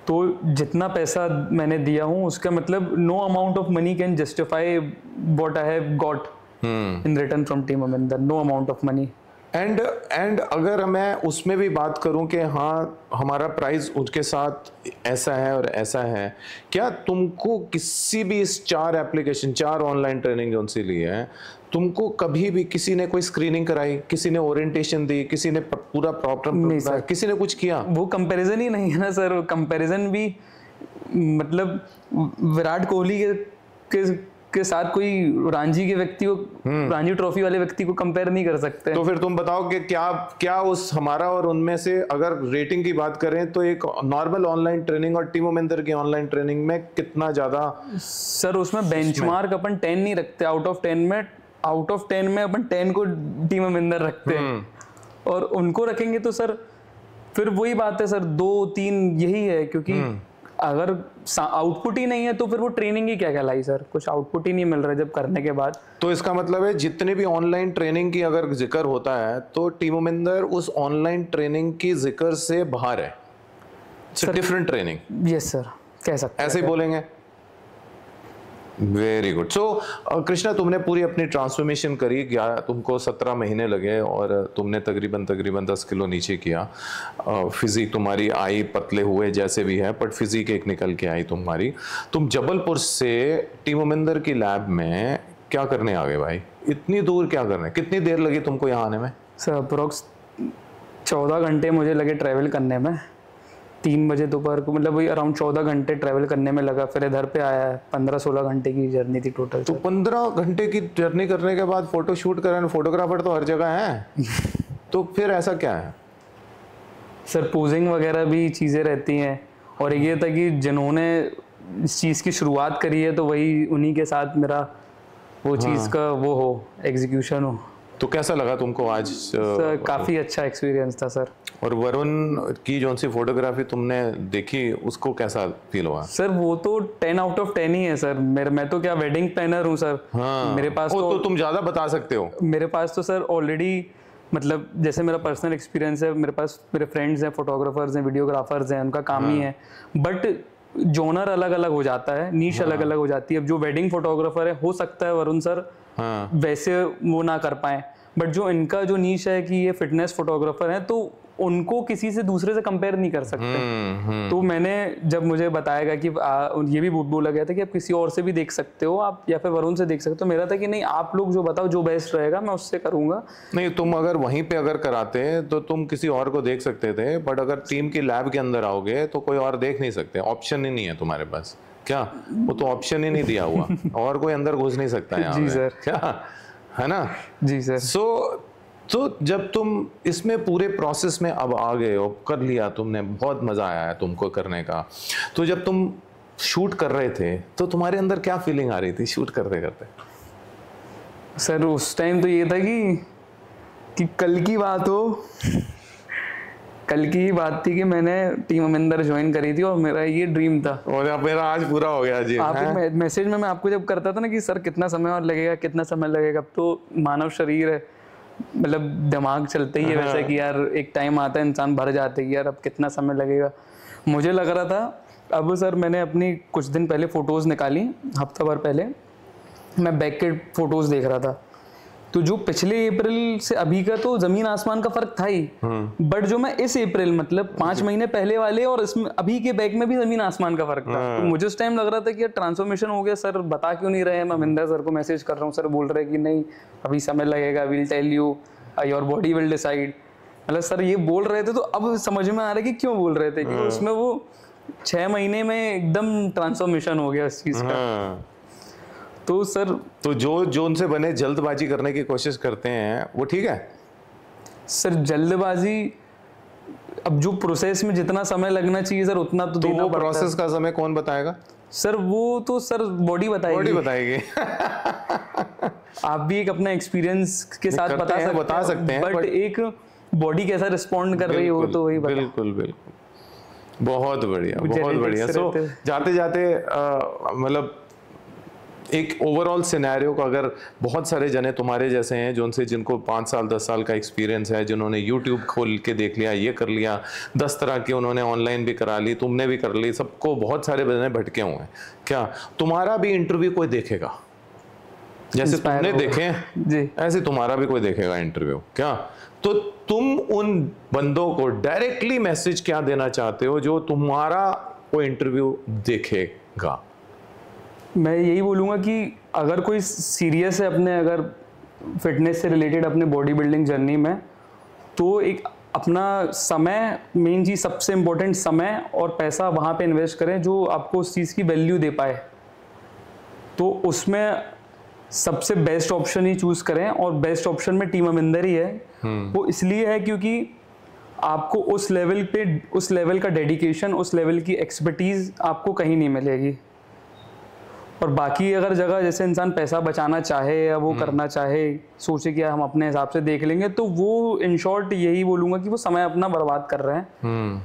तो जितना पैसा मैंने दिया हूँ उसका मतलब no amount of money can justify what I have got in return from team Aminder, no amount of money. And अगर मैं उसमें भी बात करूं कि हाँ हमारा प्राइस उनके साथ ऐसा है और ऐसा है, क्या तुमको किसी भी इस 4 एप्लीकेशन 4 ऑनलाइन ट्रेनिंग जो सी ली है, तुमको कभी भी किसी ने कोई स्क्रीनिंग कराई, किसी ने ओरिएंटेशन दी, किसी ने पूरा प्रॉपर, किसी ने कुछ किया? वो कंपैरिजन ही नहीं है ना सर। कंपैरिजन भी मतलब विराट कोहली के साथ कोई रांझी के व्यक्ति को, रांझी ट्रॉफी वाले व्यक्ति को कंपेयर नहीं कर सकते। तो फिर तुम बताओ कि क्या उस हमारा और उनमें से अगर रेटिंग की बात करें तो एक नॉर्मल ऑनलाइन ट्रेनिंग और टीम अमिंदर की ऑनलाइन ट्रेनिंग में कितना ज्यादा? सर उसमें बेंचमार्क अपन 10 नहीं रखते आउट ऑफ 10 में। आउट ऑफ 10 में अपन 10 को टीम अमिंदर रखते हैं, और उनको रखेंगे तो सर फिर वही बात है सर, 2-3 यही है। क्योंकि अगर आउटपुट ही नहीं है तो फिर वो ट्रेनिंग ही क्या कहलाई सर, कुछ आउटपुट ही नहीं मिल रहा है जब करने के बाद। तो इसका मतलब है जितने भी ऑनलाइन ट्रेनिंग की अगर जिक्र होता है तो टीम अमिंदर उस ऑनलाइन ट्रेनिंग की जिक्र से बाहर है, डिफरेंट ट्रेनिंग। यस सर, कह सकते हैं, ऐसे ही बोलेंगे। Very good. सो कृष्णा, तुमने पूरी अपनी ट्रांसफॉर्मेशन करी, तुमको 17 महीने लगे और तुमने तकरीबन 10 किलो नीचे किया। फिजिक तुम्हारी आई, पतले हुए जैसे भी है, बट फिजिक एक निकल के आई तुम्हारी। तुम जबलपुर से टीम अमिंदर की लैब में क्या करने आ गए भाई? इतनी दूर क्या करने, कितनी देर लगी तुमको यहाँ आने में? सर अप्रोक्स 14 घंटे मुझे लगे ट्रैवल करने में। 3 बजे दोपहर को, मतलब वही अराउंड 14 घंटे ट्रैवल करने में लगा। फिर इधर पे आया है, 15-16 घंटे की जर्नी थी टोटल। तो 15 घंटे की जर्नी करने के बाद फोटो शूट करने, फोटोग्राफर तो हर जगह है तो फिर ऐसा क्या है? सर पोजिंग वगैरह भी चीज़ें रहती हैं, और ये था कि जिन्होंने इस चीज़ की शुरुआत करी है तो वही उन्हीं के साथ मेरा वो चीज़ का वो हो, एग्जीक्यूशन हो। तो कैसा लगा तुमको आज? सर काफ़ी अच्छा एक्सपीरियंस था सर। और वरुण की जो सी फोटोग्राफी तुमने देखी उसको कैसा फील हुआ? सर वो तो 10 आउट ऑफ 10 ही है सर। मैं तो क्या वेडिंग प्लानर हूँ सर। हाँ। मेरे पास तो तुम ज्यादा बता सकते हो। मेरे पास तो सर ऑलरेडी, मतलब जैसे मेरा पर्सनल एक्सपीरियंस है, मेरे पास मेरे फ्रेंड्स हैं, फोटोग्राफर्स हैं, वीडियोग्राफर्स हैं, उनका काम ही है। बट जोनर अलग अलग हो जाता है, नीश अलग अलग हो जाती है। अब जो वेडिंग फोटोग्राफर है, हो सकता है वरुण सर वैसे वो ना कर पाए, बट जो इनका जो नीश है कि ये फिटनेस फोटोग्राफर है, तो उनको किसी से दूसरे से कंपेयर नहीं कर सकते। तो मैंने जब मुझे बताया कि ये भी बोला गया था कि आप किसी और से भी देख सकते हो, आप या फिर वरुण से देख सकते हो, मेरा था कि नहीं, आप लोग जो बताओ जो बेस्ट रहेगा मैं उससे करूंगा। नहीं, तुम अगर वहीं पे अगर कराते तो तुम किसी और को देख सकते थे, बट अगर टीम की लैब के अंदर आओगे तो कोई और देख नहीं सकते, ऑप्शन ही नहीं है तुम्हारे पास। क्या वो तो ऑप्शन ही नहीं दिया हुआ और कोई अंदर घुस नहीं सकता यहाँ जी सर, क्या है ना? जी सर। तो जब तुम इसमें पूरे प्रोसेस में अब आ गए हो, कर लिया तुमने, बहुत मजा आया है तुमको करने का, तो जब तुम शूट कर रहे थे तो तुम्हारे अंदर क्या फीलिंग आ रही थी शूट करते करते? सर उस टाइम तो ये था कि कल की बात हो, कल की ही बात थी कि मैंने टीम अमिंदर ज्वाइन करी थी और मेरा ये ड्रीम था, और मेरा आज पूरा हो गया जी। आप मैसेज में मैं आपको जब करता था ना कि सर कितना समय और लगेगा, कितना समय लगेगा, अब तो मानव शरीर है, मतलब दिमाग चलते ही है वैसे कि यार एक टाइम आता है इंसान भर जाते है यार अब कितना समय लगेगा। मुझे लग रहा था, अब सर मैंने अपनी कुछ दिन पहले फ़ोटोज़ निकाली, हफ्ता भर पहले मैं बैक के फ़ोटोज़ देख रहा था, तो जो पिछले अप्रैल से अभी का तो जमीन आसमान का फर्क था ही, बट जो मैं इस अप्रैल मतलब 5 महीने पहले वाले और इसमें अभी के बैक में भी जमीन आसमान का फर्क था। तो मुझे उस टाइम लग रहा था कि यार ट्रांसफॉर्मेशन हो गया, सर बता क्यों नहीं रहे। मैं महेंद्र सर को मैसेज कर रहा हूँ, सर बोल रहे कि नहीं अभी समय लगेगा, will tell you, your body will decide. मतलब सर ये बोल रहे थे तो अब समझ में आ रहा है कि क्यों बोल रहे थे, कि उसमें वो 6 महीने में एकदम ट्रांसफॉर्मेशन हो गया इस चीज का। तो सर तो जो उनसे बने जल्दबाजी करने की कोशिश करते हैं वो ठीक है सर? जल्दबाजी, अब जो प्रोसेस में जितना समय लगना चाहिए सर उतना तो देना पड़ता है। प्रोसेस का समय कौन बताएगा सर? वो तो सर बॉडी बताएगी। आप भी एक अपना एक्सपीरियंस के साथ बता सकते हैं, बट एक बॉडी कैसा रिस्पॉन्ड कर रही हो तो वही बता। बिल्कुल बहुत बढ़िया। सो जाते जाते मतलब एक ओवरऑल सिनेरियो का, अगर बहुत सारे जने तुम्हारे जैसे हैं जिनको 5 साल 10 साल का एक्सपीरियंस है, जिन्होंने YouTube खोल के देख लिया, ये कर लिया, 10 तरह की उन्होंने ऑनलाइन भी करा ली, तुमने भी कर ली, सबको बहुत सारे जने भटके हुए हैं, क्या तुम्हारा भी इंटरव्यू कोई देखेगा? जैसे तुमने देखे जी, ऐसे तुम्हारा भी कोई देखेगा इंटरव्यू क्या? तो तुम उन बंदों को डायरेक्टली मैसेज क्या देना चाहते हो जो तुम्हारा वो इंटरव्यू देखेगा? मैं यही बोलूँगा कि अगर कोई सीरियस है अपने, अगर फिटनेस से रिलेटेड अपने बॉडी बिल्डिंग जर्नी में, तो एक अपना समय, मेन चीज़ सबसे इम्पोर्टेंट समय और पैसा वहाँ पे इन्वेस्ट करें जो आपको उस चीज़ की वैल्यू दे पाए। तो उसमें सबसे बेस्ट ऑप्शन ही चूज़ करें, और बेस्ट ऑप्शन में टीम अमिंदर ही है। वो इसलिए है क्योंकि आपको उस लेवल का डेडिकेशन, उस लेवल की एक्सपर्टीज़ आपको कहीं नहीं मिलेगी। और बाकी अगर जगह जैसे इंसान पैसा बचाना चाहे या वो करना चाहे, सोचे कि हम अपने हिसाब से देख लेंगे, तो वो इन शॉर्ट यही बोलूँगा कि वो समय अपना बर्बाद कर रहे हैं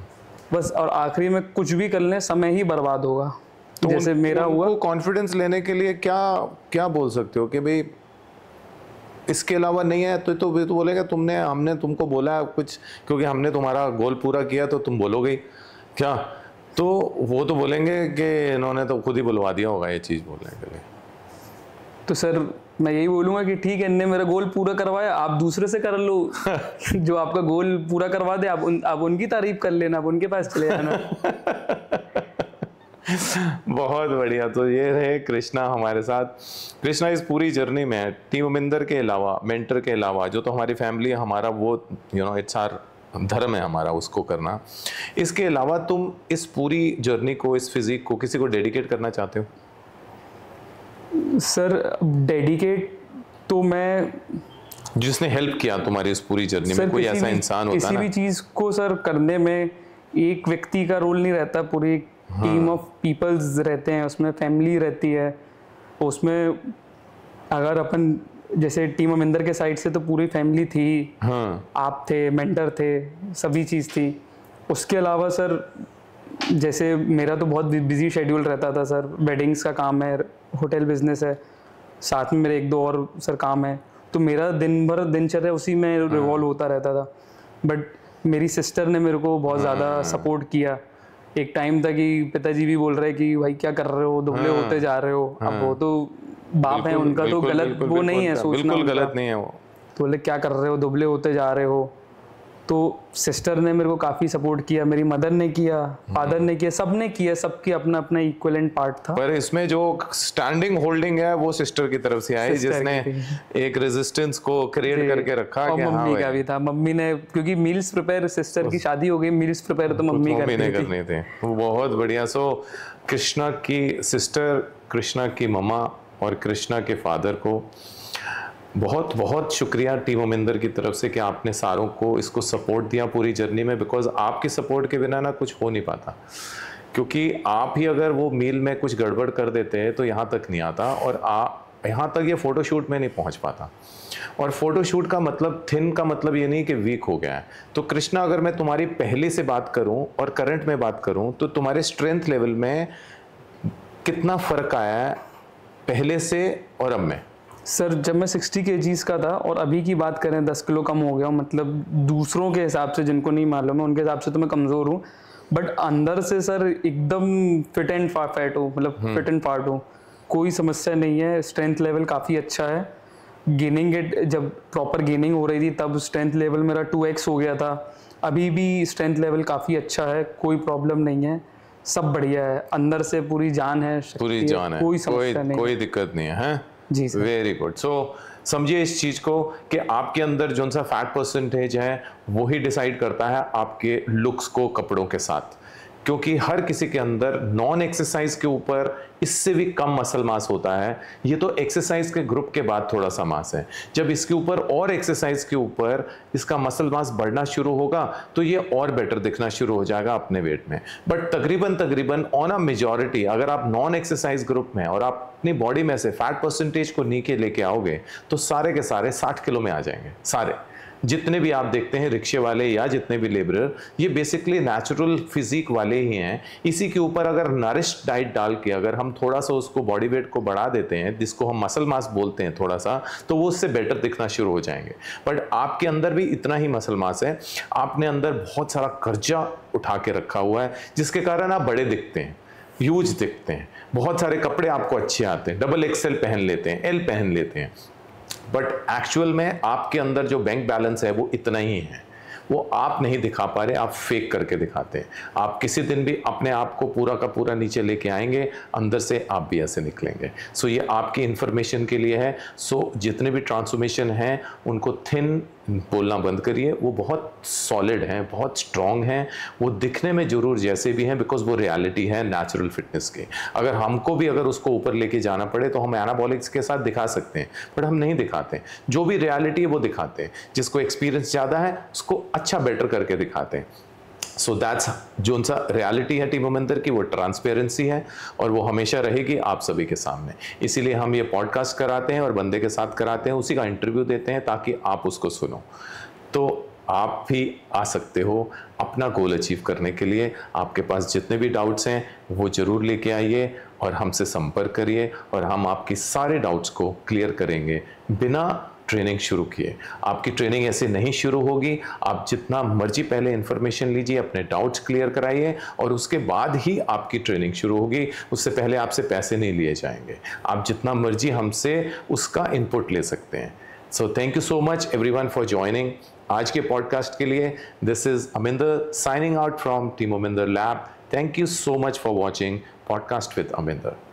बस। और आखिरी में कुछ भी कर लें, समय ही बर्बाद होगा। तो जैसे मेरा हुआ। कॉन्फिडेंस लेने के लिए क्या बोल सकते हो कि भाई इसके अलावा नहीं है तो बोलेगा हमने तुमको बोला कुछ, क्योंकि हमने तुम्हारा गोल पूरा किया तो तुम बोलोगे क्या? तो वो तो बोलेंगे कि इन्होंने तो खुद ही बुलवा दिया होगा ये चीज़ बोलने के लिए। तो सर मैं यही बोलूँगा कि ठीक है, इनने मेरा गोल पूरा करवाया, आप दूसरे से कर लो जो आपका गोल पूरा करवा दे, आप उनकी तारीफ कर लेना, आप उनके पास चले जाना। बहुत बढ़िया। तो ये रहे कृष्णा हमारे साथ। कृष्णा इस पूरी जर्नी में टीम अमिंदर के अलावा, मेंटर के अलावा, जो तो हमारी फैमिली है, हमारा वो इट्स आवर धर्म है हमारा उसको करना, इसके अलावा तुम इस पूरी जर्नी को, इस फिजिक को किसी को डेडिकेट करना चाहते हो? सर डेडिकेट तो मैं, जिसने हेल्प किया तुम्हारी इस पूरी जर्नी में, कोई ऐसा इंसान होता है ना? किसी भी चीज को सर करने में एक व्यक्ति का रोल नहीं रहता, पूरी टीम ऑफ पीपल्स रहते हैं, उसमें फैमिली रहती है। उसमें अगर अपन जैसे टीम अमिंदर के साइड से तो पूरी फैमिली थी, आप थे, मेंटर थे, सभी चीज़ थी। उसके अलावा सर जैसे मेरा तो बहुत बिजी शेड्यूल रहता था सर, वेडिंग्स का काम है, होटल बिजनेस है, साथ में मेरे 1-2 और सर काम है, तो मेरा दिन भर दिनचर्या उसी में रिवॉल्व होता रहता था। बट मेरी सिस्टर ने मेरे को बहुत ज़्यादा सपोर्ट किया। एक टाइम था कि पिताजी भी बोल रहे कि भाई क्या कर रहे हो, दुबले होते जा रहे हो। अब वो तो बाप है, उनका तो गलत वो नहीं है सोचना, बिल्कुल गलत नहीं है वो। तो बोले क्या कर रहे हो, दुबले होते जा रहे हो। तो सिस्टर ने मेरे को काफ़ी सपोर्ट किया, मेरी मदर ने किया, फादर ने किया, सब ने किया, सबकी अपना अपना इक्विवेलेंट पार्ट था। पर इसमें जो स्टैंडिंग होल्डिंग है वो सिस्टर की तरफ से आई, जिसने एक रेजिस्टेंस को क्रिएट करके रखा। और मम्मी का भी था, मम्मी ने, क्योंकि मील्स प्रिपेयर, सिस्टर की शादी हो गई, मील्स प्रिपेयर तो मम्मी करनी थी। बहुत बढ़िया। सो कृष्णा की सिस्टर, कृष्णा की मम्मा और कृष्णा के फादर को बहुत बहुत शुक्रिया टीम अमिंदर की तरफ से कि आपने सारों को इसको सपोर्ट दिया पूरी जर्नी में। बिकॉज आपकी सपोर्ट के बिना ना कुछ हो नहीं पाता, क्योंकि आप ही अगर वो मील में कुछ गड़बड़ कर देते हैं तो यहाँ तक नहीं आता, और यहाँ तक ये फोटोशूट में नहीं पहुँच पाता। और फोटोशूट का मतलब, थिन का मतलब ये नहीं कि वीक हो गया है। तो कृष्णा, अगर मैं तुम्हारी पहले से बात करूँ और करंट में बात करूँ, तो तुम्हारे स्ट्रेंथ लेवल में कितना फ़र्क आया है पहले से और अब में? सर जब मैं 60 kgs का था और अभी की बात करें 10 किलो कम हो गया हूँ। मतलब दूसरों के हिसाब से, जिनको नहीं मालूम है, उनके हिसाब से तो मैं कमज़ोर हूँ, बट अंदर से सर एकदम फिट एंड फैट हूँ, मतलब फिट एंड फाट हूँ, कोई समस्या नहीं है। स्ट्रेंथ लेवल काफ़ी अच्छा है। गेनिंग इट, जब प्रॉपर गेनिंग हो रही थी तब स्ट्रेंथ लेवल मेरा 2x हो गया था। अभी भी स्ट्रेंथ लेवल काफ़ी अच्छा है, कोई प्रॉब्लम नहीं है, सब बढ़िया है, अंदर से पूरी जान है, पूरी जान है, कोई समस्या नहीं, कोई दिक्कत नहीं है। जी सर। Very good. सो समझिए इस चीज को कि आपके अंदर जो सा फैट परसेंटेज है वो ही डिसाइड करता है आपके लुक्स को कपड़ों के साथ, क्योंकि हर किसी के अंदर नॉन एक्सरसाइज के ऊपर इससे भी कम मसल मास होता है। ये तो एक्सरसाइज के ग्रुप के बाद थोड़ा सा मास है, जब इसके ऊपर और एक्सरसाइज के ऊपर इसका मसल मास बढ़ना शुरू होगा तो ये और बेटर दिखना शुरू हो जाएगा अपने वेट में। बट तकरीबन ऑन अ मेजॉरिटी अगर आप नॉन एक्सरसाइज ग्रुप में और आप अपनी बॉडी में से फैट परसेंटेज को नीचे लेके आओगे तो सारे के सारे 60 किलो में आ जाएंगे। सारे जितने भी आप देखते हैं रिक्शे वाले या जितने भी लेबरर, ये बेसिकली नेचुरल फिजिक वाले ही हैं। इसी के ऊपर अगर नरिश्ड डाइट डाल के अगर हम थोड़ा सा उसको बॉडी वेट को बढ़ा देते हैं, जिसको हम मसल मास बोलते हैं थोड़ा सा, तो वो उससे बेटर दिखना शुरू हो जाएंगे। बट आपके अंदर भी इतना ही मसल मास है, आपने अंदर बहुत सारा कर्जा उठा के रखा हुआ है जिसके कारण आप बड़े दिखते हैं, ह्यूज दिखते हैं, बहुत सारे कपड़े आपको अच्छे आते हैं, डबल एक्सएल पहन लेते हैं, एल पहन लेते हैं, बट एक्चुअल में आपके अंदर जो बैंक बैलेंस है वो इतना ही है। वो आप नहीं दिखा पा रहे, आप फेक करके दिखाते हैं। आप किसी दिन भी अपने आप को पूरा का पूरा नीचे लेके आएंगे, अंदर से आप भी ऐसे निकलेंगे। सो ये आपकी इंफॉर्मेशन के लिए है। सो जितने भी ट्रांसफॉर्मेशन हैं उनको थिन बोलना बंद करिए, वो बहुत सॉलिड हैं, बहुत स्ट्रॉन्ग हैं, वो दिखने में जरूर जैसे भी हैं बिकॉज वो रियलिटी है नेचुरल फिटनेस की। अगर हमको भी अगर उसको ऊपर लेके जाना पड़े तो हम एनाबॉलिक्स के साथ दिखा सकते हैं, बट हम नहीं दिखाते। जो भी रियलिटी है वो दिखाते हैं, जिसको एक्सपीरियंस ज़्यादा है उसको अच्छा बेटर करके दिखाते हैं। सो दैट्स जो सा रियलिटी है टीम अमिंदर की, वो ट्रांसपेरेंसी है और वो हमेशा रहेगी आप सभी के सामने। इसीलिए हम ये पॉडकास्ट कराते हैं और बंदे के साथ कराते हैं, उसी का इंटरव्यू देते हैं ताकि आप उसको सुनो। तो आप भी आ सकते हो अपना गोल अचीव करने के लिए। आपके पास जितने भी डाउट्स हैं वो ज़रूर लेके आइए और हमसे संपर्क करिए और हम आपकी सारे डाउट्स को क्लियर करेंगे बिना ट्रेनिंग शुरू किए। आपकी ट्रेनिंग ऐसे नहीं शुरू होगी। आप जितना मर्जी पहले इंफॉर्मेशन लीजिए, अपने डाउट्स क्लियर कराइए और उसके बाद ही आपकी ट्रेनिंग शुरू होगी। उससे पहले आपसे पैसे नहीं लिए जाएंगे। आप जितना मर्जी हमसे उसका इनपुट ले सकते हैं। So thank you so much everyone for joining आज के पॉडकास्ट के लिए। This is Aminder signing out from team Aminder lab. Thank you so much for watching podcast with Aminder.